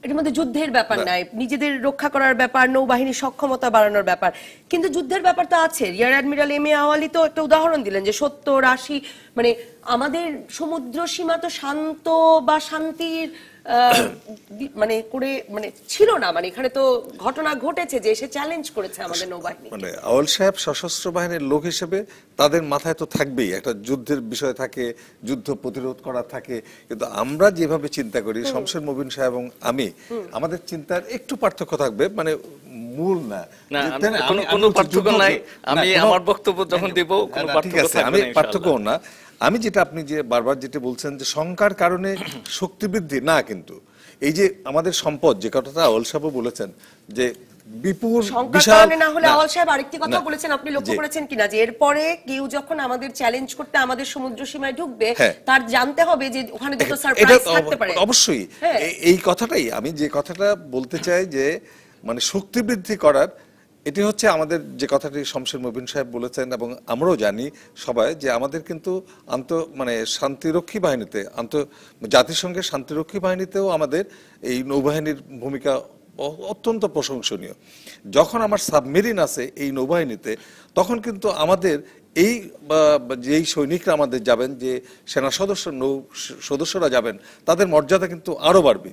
এর মধ্যে যুদ্ধের ব্যাপার নাই, নিজেদের রক্ষা করার ব্যাপার, নৌবাহিনীর সক্ষমতা বাড়ানোর ব্যাপার, কিন্তু যুদ্ধের ব্যাপার তো আছে। রিয়ার অ্যাডমিরাল এম এ আওয়ালি তো একটা উদাহরণ দিলেন যে 70-80, মানে আমাদের সমুদ্র সীমা তো শান্ত বা শান্তির মানে করে মানে ছিল না, মানে এখানে তো ঘটনা ঘটেছে যে এসে চ্যালেঞ্জ করেছে আমাদের নৌবাহিনী। মানে আওয়াল সাহেব সশস্ত্র বাহিনীর লোক হিসেবে তাদের মাথায় তো থাকবেই একটা যুদ্ধের বিষয় থাকে, যুদ্ধ প্রতিরোধ করা থাকে, কিন্তু আমরা যেভাবে চিন্তা করি, শামসুল মুবিন সাহেব এবং আমি, আমাদের চিন্তার একটু পার্থক্য থাকবে, মানে মূল না। না, কোনো পার্থক্য নাই। আমি আমার বক্তব্য যখন দেব কোনো পার্থক্য থাকবে না, আমি ইনশাআল্লাহ। পার্থক্য না। আমি যেটা, আপনি যে বারবার যেটা বলছেন যে শঙ্কার কারণে শক্তি বৃদ্ধি না, কিন্তু এই যে আমাদের সম্পদ, যে কথাটা আওয়াল সাহেব বলেছেন যে বিপুল বিশাল, না হলে আওয়াল সাহেব আরেকটি কথা বলেছেন, আপনি লক্ষ্য করেছেন কিনা, যে এরপরে কেউ যখন আমাদের চ্যালেঞ্জ করতে আমাদের সমুদ্র সীমায় ঢুকবে, তার জানতে হবে যে ওখানে দুটো সারপ্রাইজ থাকতে পারে। অবশ্যই এই কথাটাই আমি যে কথাটা বলতে চাই, যে মানে শক্তি বৃদ্ধি করার, এটি হচ্ছে আমাদের যে কথাটি শামসুল মুবিন সাহেব বলেছেন, এবং আমরাও জানি সবাই, যে আমাদের কিন্তু মানে শান্তিরক্ষী বাহিনীতে, জাতিসংঘের শান্তিরক্ষী বাহিনীতেও আমাদের এই নৌবাহিনীর ভূমিকা অত্যন্ত প্রশংসনীয়। যখন আমার সাবমেরিন আছে এই নৌবাহিনীতে, তখন কিন্তু আমাদের এই যেই সৈনিকরা আমাদের যাবেন, যে সেনা সদস্যরা যাবেন, তাদের মর্যাদা কিন্তু আরো বাড়বে।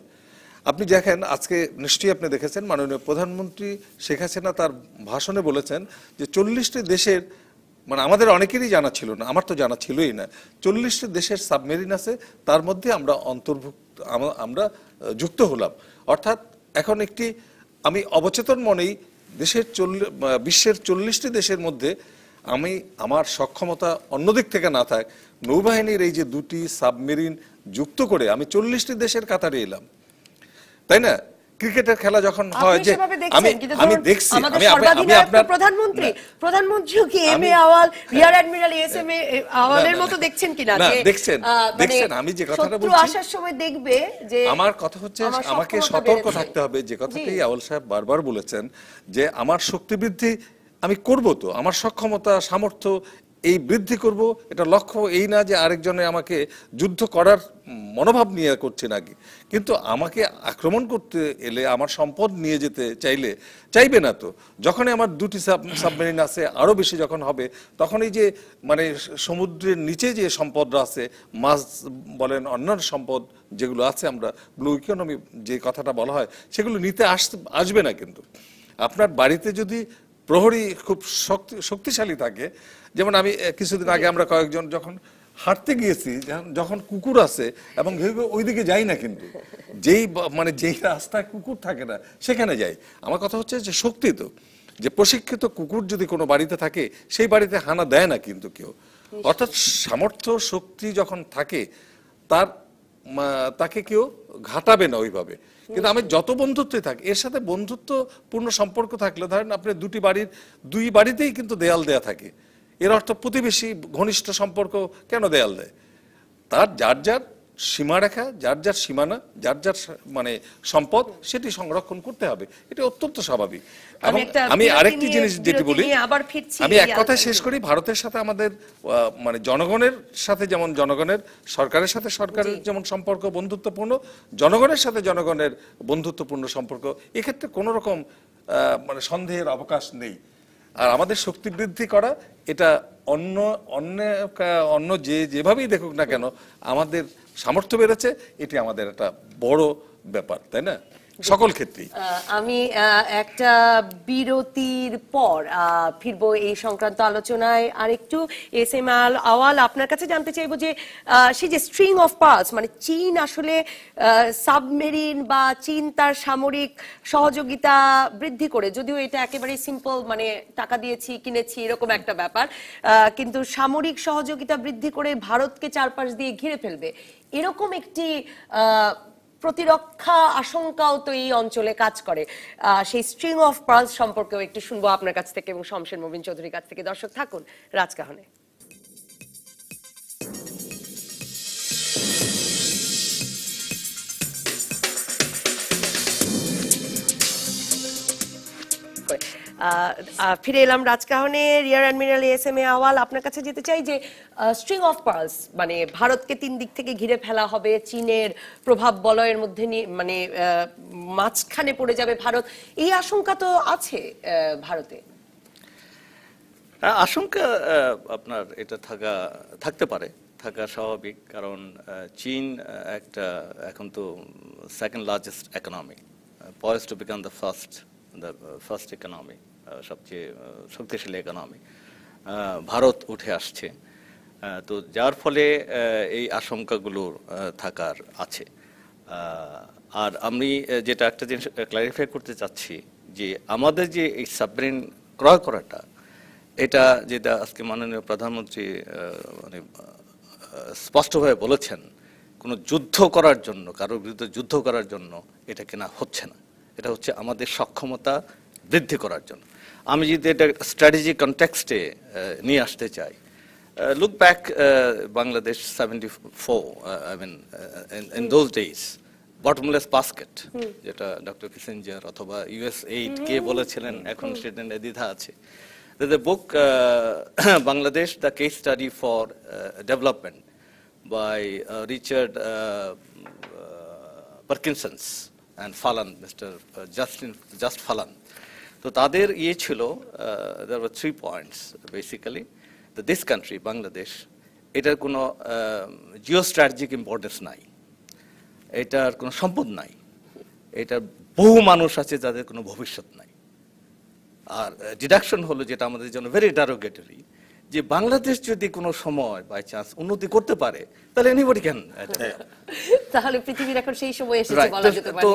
আপনি দেখেন, আজকে নিশ্চয়ই আপনি দেখেছেন মাননীয় প্রধানমন্ত্রী শেখ হাসিনা তার ভাষণে বলেছেন যে 40টি দেশের, মানে আমাদের অনেকেরই জানা ছিল না, আমার তো জানা ছিলই না, 40টি দেশের সাবমেরিন আছে, তার মধ্যে আমরা অন্তর্ভুক্ত, আমরা যুক্ত হলাম। অর্থাৎ এখন একটি, আমি অবচেতন মনেই বিশ্বের 40টি দেশের মধ্যে আমি আমার সক্ষমতা অন্যদিক থেকে না থাক, নৌবাহিনীর এই যে 2টি সাবমেরিন যুক্ত করে আমি 40টি দেশের কাতারে এলাম, তাই না? ক্রিকেটের খেলা যখন হয়, যে আমি দেখছি, আমি আপনার প্রধানমন্ত্রী কি M A Awal, rear admiral S M A আওয়ালের মতো দেখছেন কিনা, যে দেখছেন, আমি যে কথাটা বলছি, আসার সময় দেখবে যে আমার কথা হচ্ছে আমাকে সতর্ক থাকতে হবে, যে কথাটি আওয়াল সাহেব বারবার বলেছেন, যে আমার শক্তি বৃদ্ধি আমি করব, তো আমার সক্ষমতা সামর্থ্য এই বৃদ্ধি করব, এটা লক্ষ্য এই না যে আরেকজনে আমাকে যুদ্ধ করার মনোভাব নিয়ে করছে নাকি, কিন্তু আমাকে আক্রমণ করতে এলে, আমার সম্পদ নিয়ে যেতে চাইবে না তো। যখনই আমার 2টি সাবমেরিন আছে, আরো বেশি যখন হবে, তখন এই যে মানে সমুদ্রের নিচে যে সম্পদরা আছে, মাছ বলেন, অন্যান্য সম্পদ যেগুলো আছে, আমরা ব্লু ইকোনমি যে কথাটা বলা হয়, সেগুলো নিতে আসবে না। কিন্তু আপনার বাড়িতে যদি প্রহরী খুব শক্তিশালী থাকে, যেমন আমি কিছুদিন আগে আমরা কয়েকজন যখন হাঁটতে গিয়েছি, যখন কুকুর আছে, এবং ওইদিকে যাই না, কিন্তু যেই রাস্তায় কুকুর থাকে না সেখানে যাই। আমার কথা হচ্ছে যে শক্তি, তো যে প্রশিক্ষিত কুকুর যদি কোনো বাড়িতে থাকে, সেই বাড়িতে হানা দেয় না কিন্তু কেউ। অর্থাৎ সামর্থ্য শক্তি যখন থাকে, তাকে কেউ ঘাটাবে না ওইভাবে। কিন্তু আমি যত বন্ধুত্বই থাক এর সাথে বন্ধুত্বপূর্ণ সম্পর্ক থাকলে ধরেন আপনি দুই বাড়িতেই কিন্তু দেয়াল দেয়া থাকে, এর অর্থ প্রতিবেশী ঘনিষ্ঠ সম্পর্ক কেন দেয়াল দেয়? তার যার যার সীমারেখা, যার যার সীমানা, যার যার মানে সম্পদ সেটি সংরক্ষণ করতে হবে, এটা অত্যন্ত স্বাভাবিক। এবং আমি আরেকটি জিনিস যেটি বলি, আমি এক কথা শেষ করি, ভারতের সাথে আমাদের মানে জনগণের সাথে যেমন জনগণের, সরকারের সাথে সরকারের যেমন সম্পর্ক বন্ধুত্বপূর্ণ, জনগণের সাথে জনগণের বন্ধুত্বপূর্ণ সম্পর্ক, এক্ষেত্রে কোনো রকম মানে সন্দেহের অবকাশ নেই। আর আমাদের শক্তি বৃদ্ধি করা, এটা অন্য যেভাবেই দেখুক না কেন আমাদের সামর্থ্য বেড়েছে, এটি আমাদের একটা বড় ব্যাপার, তাই না, সকল ক্ষেত্রেই। আমি একটা বিরতির পর ফিরবো এই সংক্রান্ত আলোচনায়। আরেকটু এস এম আওয়াল, আপনার কাছে জানতে চাইবো যে সেই যে স্ট্রিং অফ পার্লস, মানে চীন আসলে সাবমেরিন বা চীন তার সামরিক সহযোগিতা বৃদ্ধি করে, যদিও এটা একেবারে সিম্পল, মানে টাকা দিয়েছি কিনেছি এরকম একটা ব্যাপার, কিন্তু সামরিক সহযোগিতা বৃদ্ধি করে ভারতকে চারপাশ দিয়ে ঘিরে ফেলবে, এরকম একটি প্রতিরক্ষা আশঙ্কাও তো এই অঞ্চলে কাজ করে। সেই স্ট্রিং অফ পার্লস সম্পর্কেও একটু শুনবো আপনার কাছ থেকে এবং শমশের মোবিন চৌধুরীর কাছ থেকে। দর্শক থাকুন রাজকাহনে। ফিরে এলাম রাজকাহনে। রিয়ার অ্যাডমিরাল এস এম আওয়াল, আপনার কাছে যেতে চাই যে স্ট্রিং অফ পার্লস, মানে ভারতকে তিন দিক থেকে ঘিরে ফেলা হবে, চীনের প্রভাব বলয়ের মধ্যে মানে মাঝখানে পড়ে যাবে ভারত, এই আশঙ্কা তো আছে ভারতে। আশঙ্কা আপনার এটা থাকতে পারে, থাকা স্বাভাবিক, কারণ চীন একটা এখন তো second largest economy, poised to become the first economy, সবচেয়ে শক্তিশালী ইকোনমি, ভারত উঠে আসছে, তো যার ফলে এই আশঙ্কাগুলো থাকার আছে। আর আমি যেটা একটা জিনিস ক্লারিফাই করতে চাচ্ছি, যে আমাদের যে এই সাবমেরিন ক্রয় করাটা, এটা যেটা আজকে মাননীয় প্রধানমন্ত্রী মানে স্পষ্টভাবে বলেছেন, কোনো যুদ্ধ করার জন্য, কারোর বিরুদ্ধে যুদ্ধ করার জন্য এটা কেনা হচ্ছে না, এটা হচ্ছে আমাদের সক্ষমতা বৃদ্ধি করার জন্য। আমি যদি এটা স্ট্র্যাটেজিক কনটেক্সটে নিয়ে আসতে চাই, look back Bangladesh 74, I mean in those days, bottomless basket, যেটা ডক্টর কিসিঞ্জার অথবা ইউএস এইড কে বলেছিলেন, এখন সেটা দ্বিধা আছে। There's a book, Bangladesh, the case study for development, by Richard Parkinsons and Falan, Mr. Just Falan. So তাদের ছিল, there were 3 points basically, that this country, Bangladesh, এটার কোনো জিওস্ট্র্যাটেজিক ইম্পর্টেন্স নাই, এটার কোনো সম্পদ নাই, এটার বহু মানুষ আছে যাদের কোনো ভবিষ্যৎ নাই। আর ডিডাকশন হলো, যেটা আমাদের জন্য ভেরি ডেরোগেটরি, যে বাংলাদেশ যদি কোনো সময় বাই চান্স উন্নতি করতে পারে, তাহলে এনিবডি ক্যান, তাহলে পৃথিবীর এখন সেই সময় এসেছে বলা যেতে পারে। তো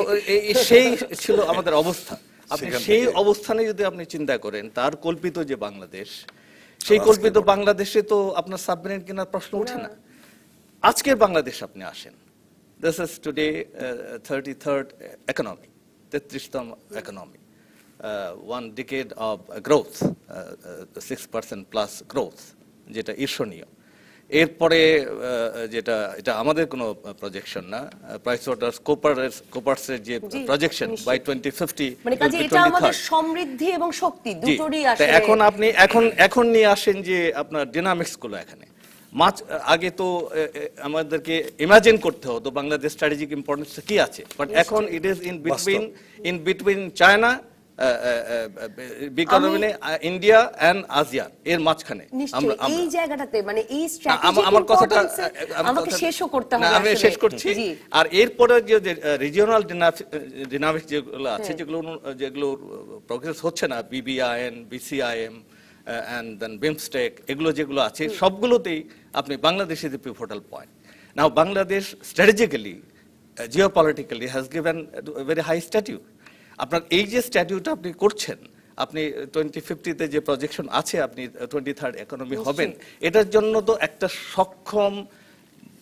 সেই ছিল আমাদের অবস্থা। আপনি সেই অবস্থানে যদি আপনি চিন্তা করেন, তার কল্পিত যে বাংলাদেশ, সেই কল্পিত বাংলাদেশে তো আপনার সাবমেরিন কেনার প্রশ্ন ওঠে না। আজকের বাংলাদেশ আপনি আসেন, this is today 33rd economy, 33তম economy, 1 decade of growth, 6% plus growth, যেটা ঈর্ষণীয়। এরপরে যেটা এটা আমাদের কোনো প্রজেকশন না, প্রাইসওয়াটারহাউসকুপার্সের যে প্রজেকশন বাই 2050, মানে কাজে এটা আমাদের সমৃদ্ধি এবং শক্তি দুটোরই আসে। এখন আপনি এখন নিয়ে আসেন যে আপনার ডাইনামিক্স গুলো এখানে আগে তো আমাদেরকে ইমাজিন করতে হতো বাংলাদেশ স্ট্র্যাটেজিক ইম্পর্টেন্স কি আছে, বাট এখন it is in between China, India and ASEAN, এর মাঝখানে এই জায়গাটাতে, মানে এই স্ট্র্যাটেজিক আমার কথাটা আমাকে শেষও করতে হবে, আমি শেষ করছি। আর এরপরে যে রিজিওনাল ডিনামিক্স যেগুলো আছে, যেগুলো প্রোগ্রেস হচ্ছে না, BBIN, BCIM and then BIMSTEC, এগুলো যেগুলো আছে সবগুলোতেই আপনি Bangladesh is a pivotal point. Now Bangladesh strategically, geopolitically has given very high statute. আপনার এই যে স্ট্যাটিউট আপনি করছেন, আপনি 2050-তে যে প্রজেকশন আছে, আপনি 23rd ইকোনমি হবেন, এটার জন্য তো একটা সক্ষম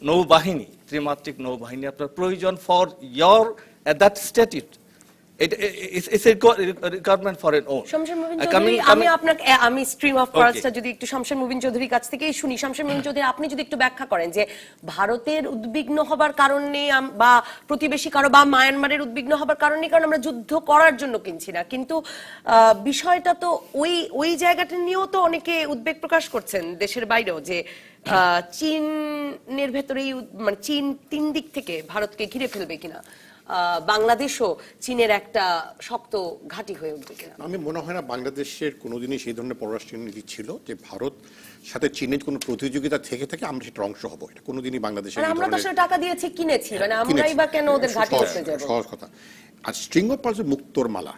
নৌবাহিনী, ত্রিমাত্রিক নৌবাহিনী আপনার প্রয়োজন for your that statute. It's a requirement for an own. Shamsur Mubin Chowdhury, আমি স্ট্রিম অফ পার্লসটা যদি একটু শামসুর মুবিন চৌধুরীর কাছ থেকেই শুনি। শামসুর মুবিন চৌধুরী, আপনি যদি একটু ব্যাখ্যা করেন যে ভারতের উদ্বিগ্ন হবার কারণে বা প্রতিবেশী কারো বা মায়ানমারের উদ্বিগ্ন হবার কারণে, কারণ আমরা যুদ্ধ করার জন্য কিনছি না, কিন্তু বিষয়টা তো ওই জায়গাটা নিয়েও তো অনেকে উদ্বেগ প্রকাশ করছেন দেশের বাইরেও, যে চীনের ভেতরেই মানে চীন 3 দিক থেকে ভারতকে ঘিরে ফেলবে কিনা, বাংলাদেশও চীনের একটা শক্ত ঘাঁটি হয়ে উঠবে কিনা। আমি মনে হয় না বাংলাদেশের কোনোদিনই সেই ধরনের পররাষ্ট্র নীতি ছিল যে ভারত সাথে চীনের কোনো প্রতিযোগিতা থেকে আমরা সেটার অংশ হব। এটা কোনোদিনই বাংলাদেশের, আমরা তো আসলে টাকা দিয়েছি, কিনেছি, মানে আমরাই বা কেন ওদের ঘাঁটি হতে যাব? সহজ কথা। আর স্ট্রিং অফ পার্লস মুক্তোর মালা,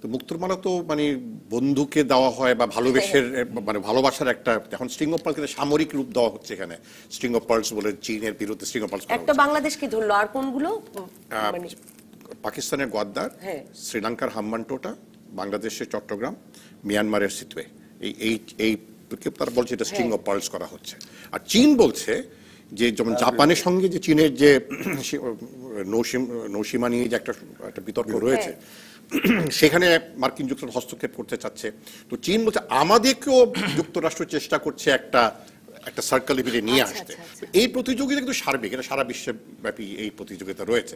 তো মুক্তোর মালা তো মানে বন্ধুকে দেওয়া হয় বা ভালোবেসের মানে ভালোবাসার একটা, এখন স্ট্রিং অফ পার্লস সামরিক রূপ দেওয়া হচ্ছে এখানে। স্ট্রিং অফ পার্লস বলে চীনের বিরুদ্ধে স্ট্রিং অফ পার্লস একটা বাংলাদেশকে ধরলো, আর কোনগুলো? পাকিস্তানের গোয়াদ্দার, শ্রীলঙ্কার হাম্বানটোটা, বাংলাদেশের চট্টগ্রাম, মিয়ানমারের সিতুয়ে, এই তারা বলছে এটা স্ট্রিং অফ পার্লস করা হচ্ছে। আর চীন বলছে যে যেমন জাপানের সঙ্গে যে চীনের যে নৌসীমা নিয়ে যে একটা বিতর্ক রয়েছে, সেখানে মার্কিন যুক্তরাষ্ট্র হস্তক্ষেপ করতে চাচ্ছে। তো চীন বলছে আমাদেরকেও যুক্তরাষ্ট্র চেষ্টা করছে একটা সার্কেলে মিলে নিয়ে আসতে। এই প্রতিযোগিতা কিন্তু সার্বিক, এটা সারা বিশ্বব্যাপী এই প্রতিযোগিতা রয়েছে।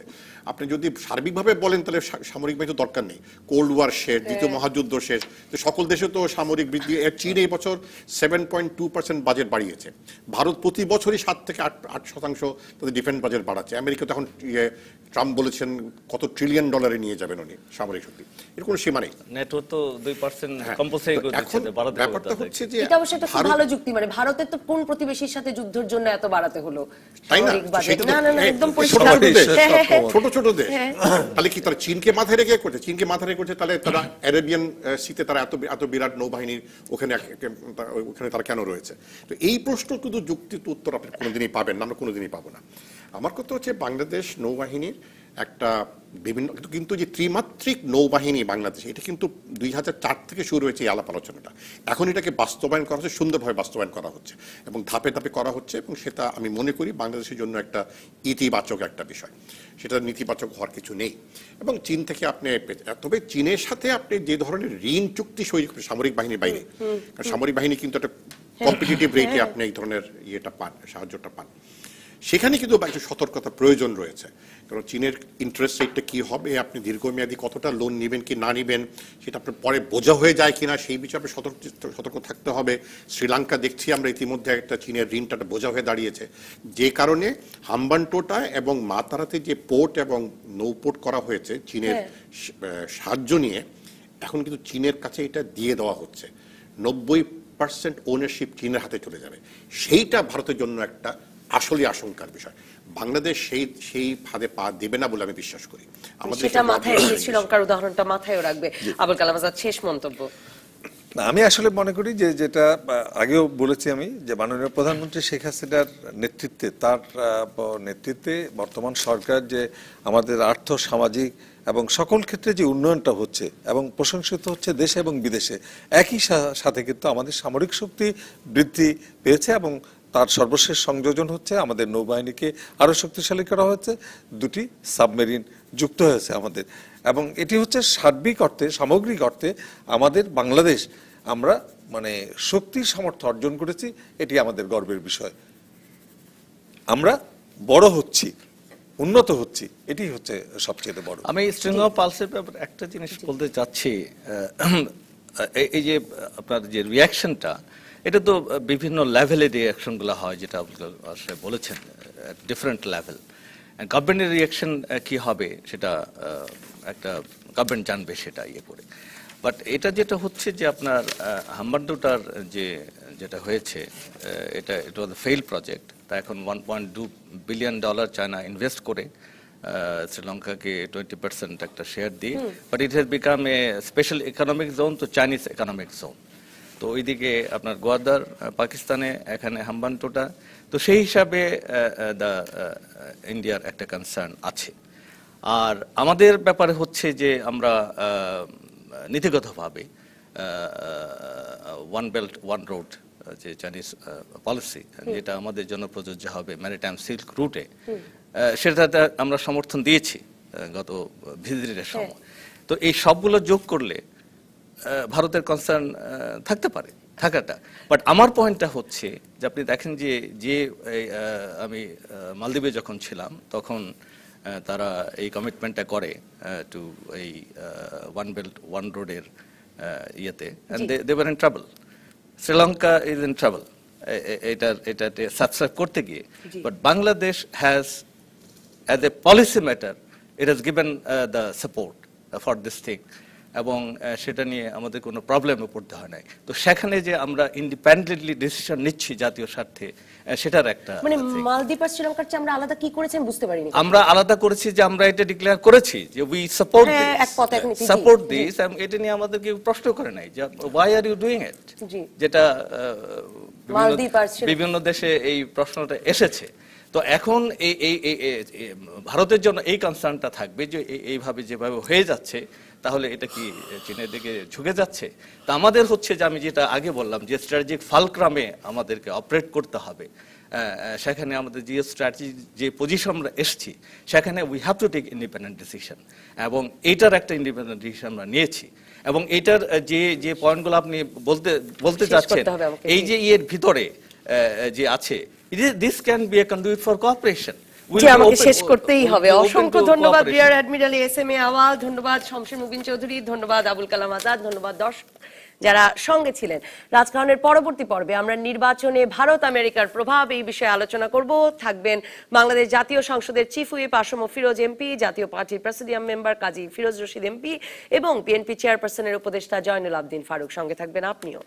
আপনি যদি সার্বিকভাবে বলেন তাহলে সামরিক বাহিনী তো দরকার নেই, কোল্ড ওয়ার শেষ, দ্বিতীয় মহাযুদ্ধ শেষ, তো সকল দেশে তো সামরিক বৃদ্ধি। চীন এই বছর 7.2% বাজেট বাড়িয়েছে, ভারত প্রতি বছরই 7 থেকে 8% তাদের ডিফেন্স বাজেট বাড়াচ্ছে। আমেরিকা তখন ট্রাম্প বলেছেন কত ট্রিলিয়ন ডলারে নিয়ে যাবেন উনি সামরিক শক্তি, এর কোনো সীমা নেই। নেটো তো 2% কম্পালসারি করে দিচ্ছে। ব্যাপারটা হচ্ছে যে এটা অবশ্য একটা খুব ভালো যুক্তি, মানে ভারতের তো কোন প্রতিবেশীর সাথে যুদ্ধের জন্য এত বাড়াতে হলো? তাই না? না, একদম পরিষ্কার ছোট ছোট দেশ, তাহলে কি তারা চীনকে মাথায় রেখে করছে? চীনকে মাথায় রেখে করছে, তাহলে তারা অ্যারেবিয়ান সিতে তারা এত বিরাট নৌবাহিনীর ওখানে তারা কেন রয়েছে? তো এই প্রশ্ন কিন্তু যুক্তির উত্তর আপনি কোনোদিনই পাবেন না, আমরা কোনোদিনই পাবো না। আমার কথা হচ্ছে বাংলাদেশ নৌবাহিনীর একটা বিভিন্ন, কিন্তু যে ত্রিমাত্রিক নৌবাহিনী বাংলাদেশ, এটা কিন্তু 2004 থেকে শুরু হয়েছে এই আলাপ আলোচনাটা। এখন এটাকে বাস্তবায়ন করা হচ্ছে, সুন্দরভাবে বাস্তবায়ন করা হচ্ছে এবং ধাপে ধাপে করা হচ্ছে, এবং সেটা আমি মনে করি বাংলাদেশের জন্য একটা ইতিবাচক একটা বিষয়, সেটা নেতিবাচক হওয়ার কিছু নেই। এবং চীন থেকে আপনি, তবে চীনের সাথে আপনি যে ধরনের ঋণ চুক্তি সই সামরিক বাহিনীর বাইরে, কারণ সামরিক বাহিনী কিন্তু একটা কম্পিটিটিভ রেটে আপনি এই ধরনের ইয়েটা পান, সাহায্যটা পান, সেখানে কিন্তু একটা সতর্কতা প্রয়োজন রয়েছে। কারণ চীনের ইন্টারেস্ট রেটটা কি হবে, আপনি দীর্ঘমেয়াদী কতটা লোন নেবেন কি না নেবেন, সেটা আপনার পরে বোঝা হয়ে যায় কিনা, সেই বিষয়ে আপনি সতর্ক থাকতে হবে। শ্রীলঙ্কা দেখছি আমরা ইতিমধ্যে একটা চীনের ঋণটা বোঝা হয়ে দাঁড়িয়েছে, যে কারণে হাম্বানটোটা এবং মাতারাতে যে পোর্ট এবং নৌপোর্ট করা হয়েছে চীনের সাহায্য নিয়ে, এখন কিন্তু চীনের কাছে এটা দিয়ে দেওয়া হচ্ছে। 90% ওনারশিপ চীনের হাতে চলে যাবে, সেইটা ভারতের জন্য একটা আসলে আশঙ্কার বিষয়। বাংলাদেশ সেই ফাঁদে পা দেবে না বলে আমি বিশ্বাস করি। আমাদের সেটা মাথায় রেখে শ্রীলঙ্কার উদাহরণটা মাথায় রাখবে। আবুল কালাম আজাদ, শেষ মন্তব্য। আমি আসলে মনে করি যে যেটা আগেও বলেছি আমি, যে মাননীয় প্রধানমন্ত্রী শেখ হাসিনার নেতৃত্বে, তার নেতৃত্বে বর্তমান সরকার যে আমাদের আর্থ সামাজিক এবং সকল ক্ষেত্রে যে উন্নয়নটা হচ্ছে এবং প্রশংসিত হচ্ছে দেশে এবং বিদেশে, একই সাথে কিন্তু আমাদের সামরিক শক্তি বৃদ্ধি পেয়েছে এবং তার সর্বশেষ সংযোজন হচ্ছে আমাদের নৌবাহিনীকে আরো শক্তিশালী করা হয়েছে, 2টি সাবমেরিন যুক্ত হয়েছে আমাদের, এবং এটি হচ্ছে সার্বিক অর্থে, সামগ্রিক অর্থে আমাদের বাংলাদেশ, আমরা মানে শক্তির সামর্থ্য অর্জন করেছি, এটি আমাদের গর্বের বিষয়। আমরা বড় হচ্ছি, উন্নত হচ্ছি, এটি হচ্ছে সবচেয়ে বড়। আমি স্ট্রিং অফ পার্লসের ব্যাপারে একটা জিনিস বলতে চাচ্ছি, এই যে আপনার যে রিয়াকশনটা, এটা তো বিভিন্ন লেভেলের রিয়াকশনগুলো হয়, যেটা আপনি বলেছেন, ডিফারেন্ট লেভেল। গভর্নমেন্টের রিয়াকশন কি হবে সেটা একটা গভর্নমেন্ট জানবে, সেটা ইয়ে করে। বাট এটা যেটা হচ্ছে যে আপনার হাম্বানটোটার যেটা হয়েছে, এটা ওয়াজ এ ফেইল প্রজেক্ট। তা এখন $1.2 বিলিয়ন চায়না ইনভেস্ট করে শ্রীলঙ্কাকে 20% একটা শেয়ার দিয়ে, but it has become a special economic zone, তো চাইনিজ ইকোনমিক জোন। তো ওইদিকে আপনার গোয়াদার পাকিস্তানে, এখানে হাম্বানটোটা, তো সেই হিসাবে ইন্ডিয়ার একটা কনসার্ন আছে। আর আমাদের ব্যাপারে হচ্ছে যে আমরা নীতিগতভাবে ওয়ান বেল্ট ওয়ান রোড যে চাইনিজ পলিসি, যেটা আমাদের জন্য প্রযোজ্য হবে ম্যারিটাইম সিল্ক রুটে, সেটাতে আমরা সমর্থন দিয়েছি গত ভিজিটের সময়। তো এই সবগুলো যোগ করলে ভারতের কনসার্ন থাকতে পারে থাকাটা। বাট আমার পয়েন্টটা হচ্ছে যে আপনি দেখেন যে আমি মালদ্বীপে যখন ছিলাম তখন তারা এই কমিটমেন্টটা করে টু এই ওয়ান বেল্ট ওয়ান রোডের ইয়েতে, and they were in trouble. Sri Lanka is in trouble এটাতে সাবস্ক্রাইব করতে গিয়ে। But Bangladesh has as a policy matter it has given the support for this thing, এবং সেটা নিয়ে আমাদের কোনো প্রবলেমে পড়তে হয় নাই। তো সেখানে যে আমরা ইন্ডিপেন্ডেন্টলি ডিসিশন নিচ্ছি জাতীয় স্বার্থে, সেটার একটা মানে মালদ্বীপ আর শ্রীলঙ্কার চেয়ে আমরা আলাদা কি করেছেন বুঝতে পারিনি। আমরা আলাদা করেছি যে আমরা এটা ডিক্লেয়ার করেছি যে উই সাপোর্ট দিস, এবং এটা নিয়ে আমাদের কেউ প্রশ্ন করে নাই যে why are you doing it, যেটা বিভিন্ন দেশে এই প্রশ্নটা এসেছে। তো এখন এই ভারতের জন্য এই কনসার্নটা থাকবে যে এইভাবে যেভাবে হয়ে যাচ্ছে তাহলে এটা কি চীনের দিকে ঝুঁকে যাচ্ছে। তা আমাদের হচ্ছে যে আমি যেটা আগে বললাম যে স্ট্র্যাটেজিক ফালক্রামে আমাদেরকে অপারেট করতে হবে। সেখানে আমাদের যে স্ট্র্যাটেজি যে পজিশন আমরা এসেছি সেখানে we have to take independent decision, এবং এইটার একটা ইন্ডিপেন্ডেন্ট ডিসিশন আমরা নিয়েছি। এবং এইটার যে পয়েন্টগুলো আপনি বলতে চাচ্ছেন এই যে এর ভিতরে যে আছে, this can be a conduit for cooperation. আমাকে শেষ করতেই হবে। অসংখ্য ধন্যবাদ rear admiral S M A আওয়াল, ধন্যবাদ শমশের মুবিন চৌধুরী, ধন্যবাদ আবুল কালাম আজাদ, ধন্যবাদ দর্শক যারা সঙ্গে ছিলেন। রাজকাহনের পরবর্তী পর্বে আমরা নির্বাচনে ভারত আমেরিকার প্রভাব এই বিষয়ে আলোচনা করব। থাকবেন বাংলাদেশ জাতীয় সংসদের chief whip Assam Firoz MP, জাতীয় পার্টির প্রেসিডিয়াম মেম্বার কাজী ফিরোজ রশিদ এমপি এবং বিএনপি চেয়ারপারসনের উপদেষ্টা জয়নুল আবদিন ফারুক। সঙ্গে থাকবেন আপনিও।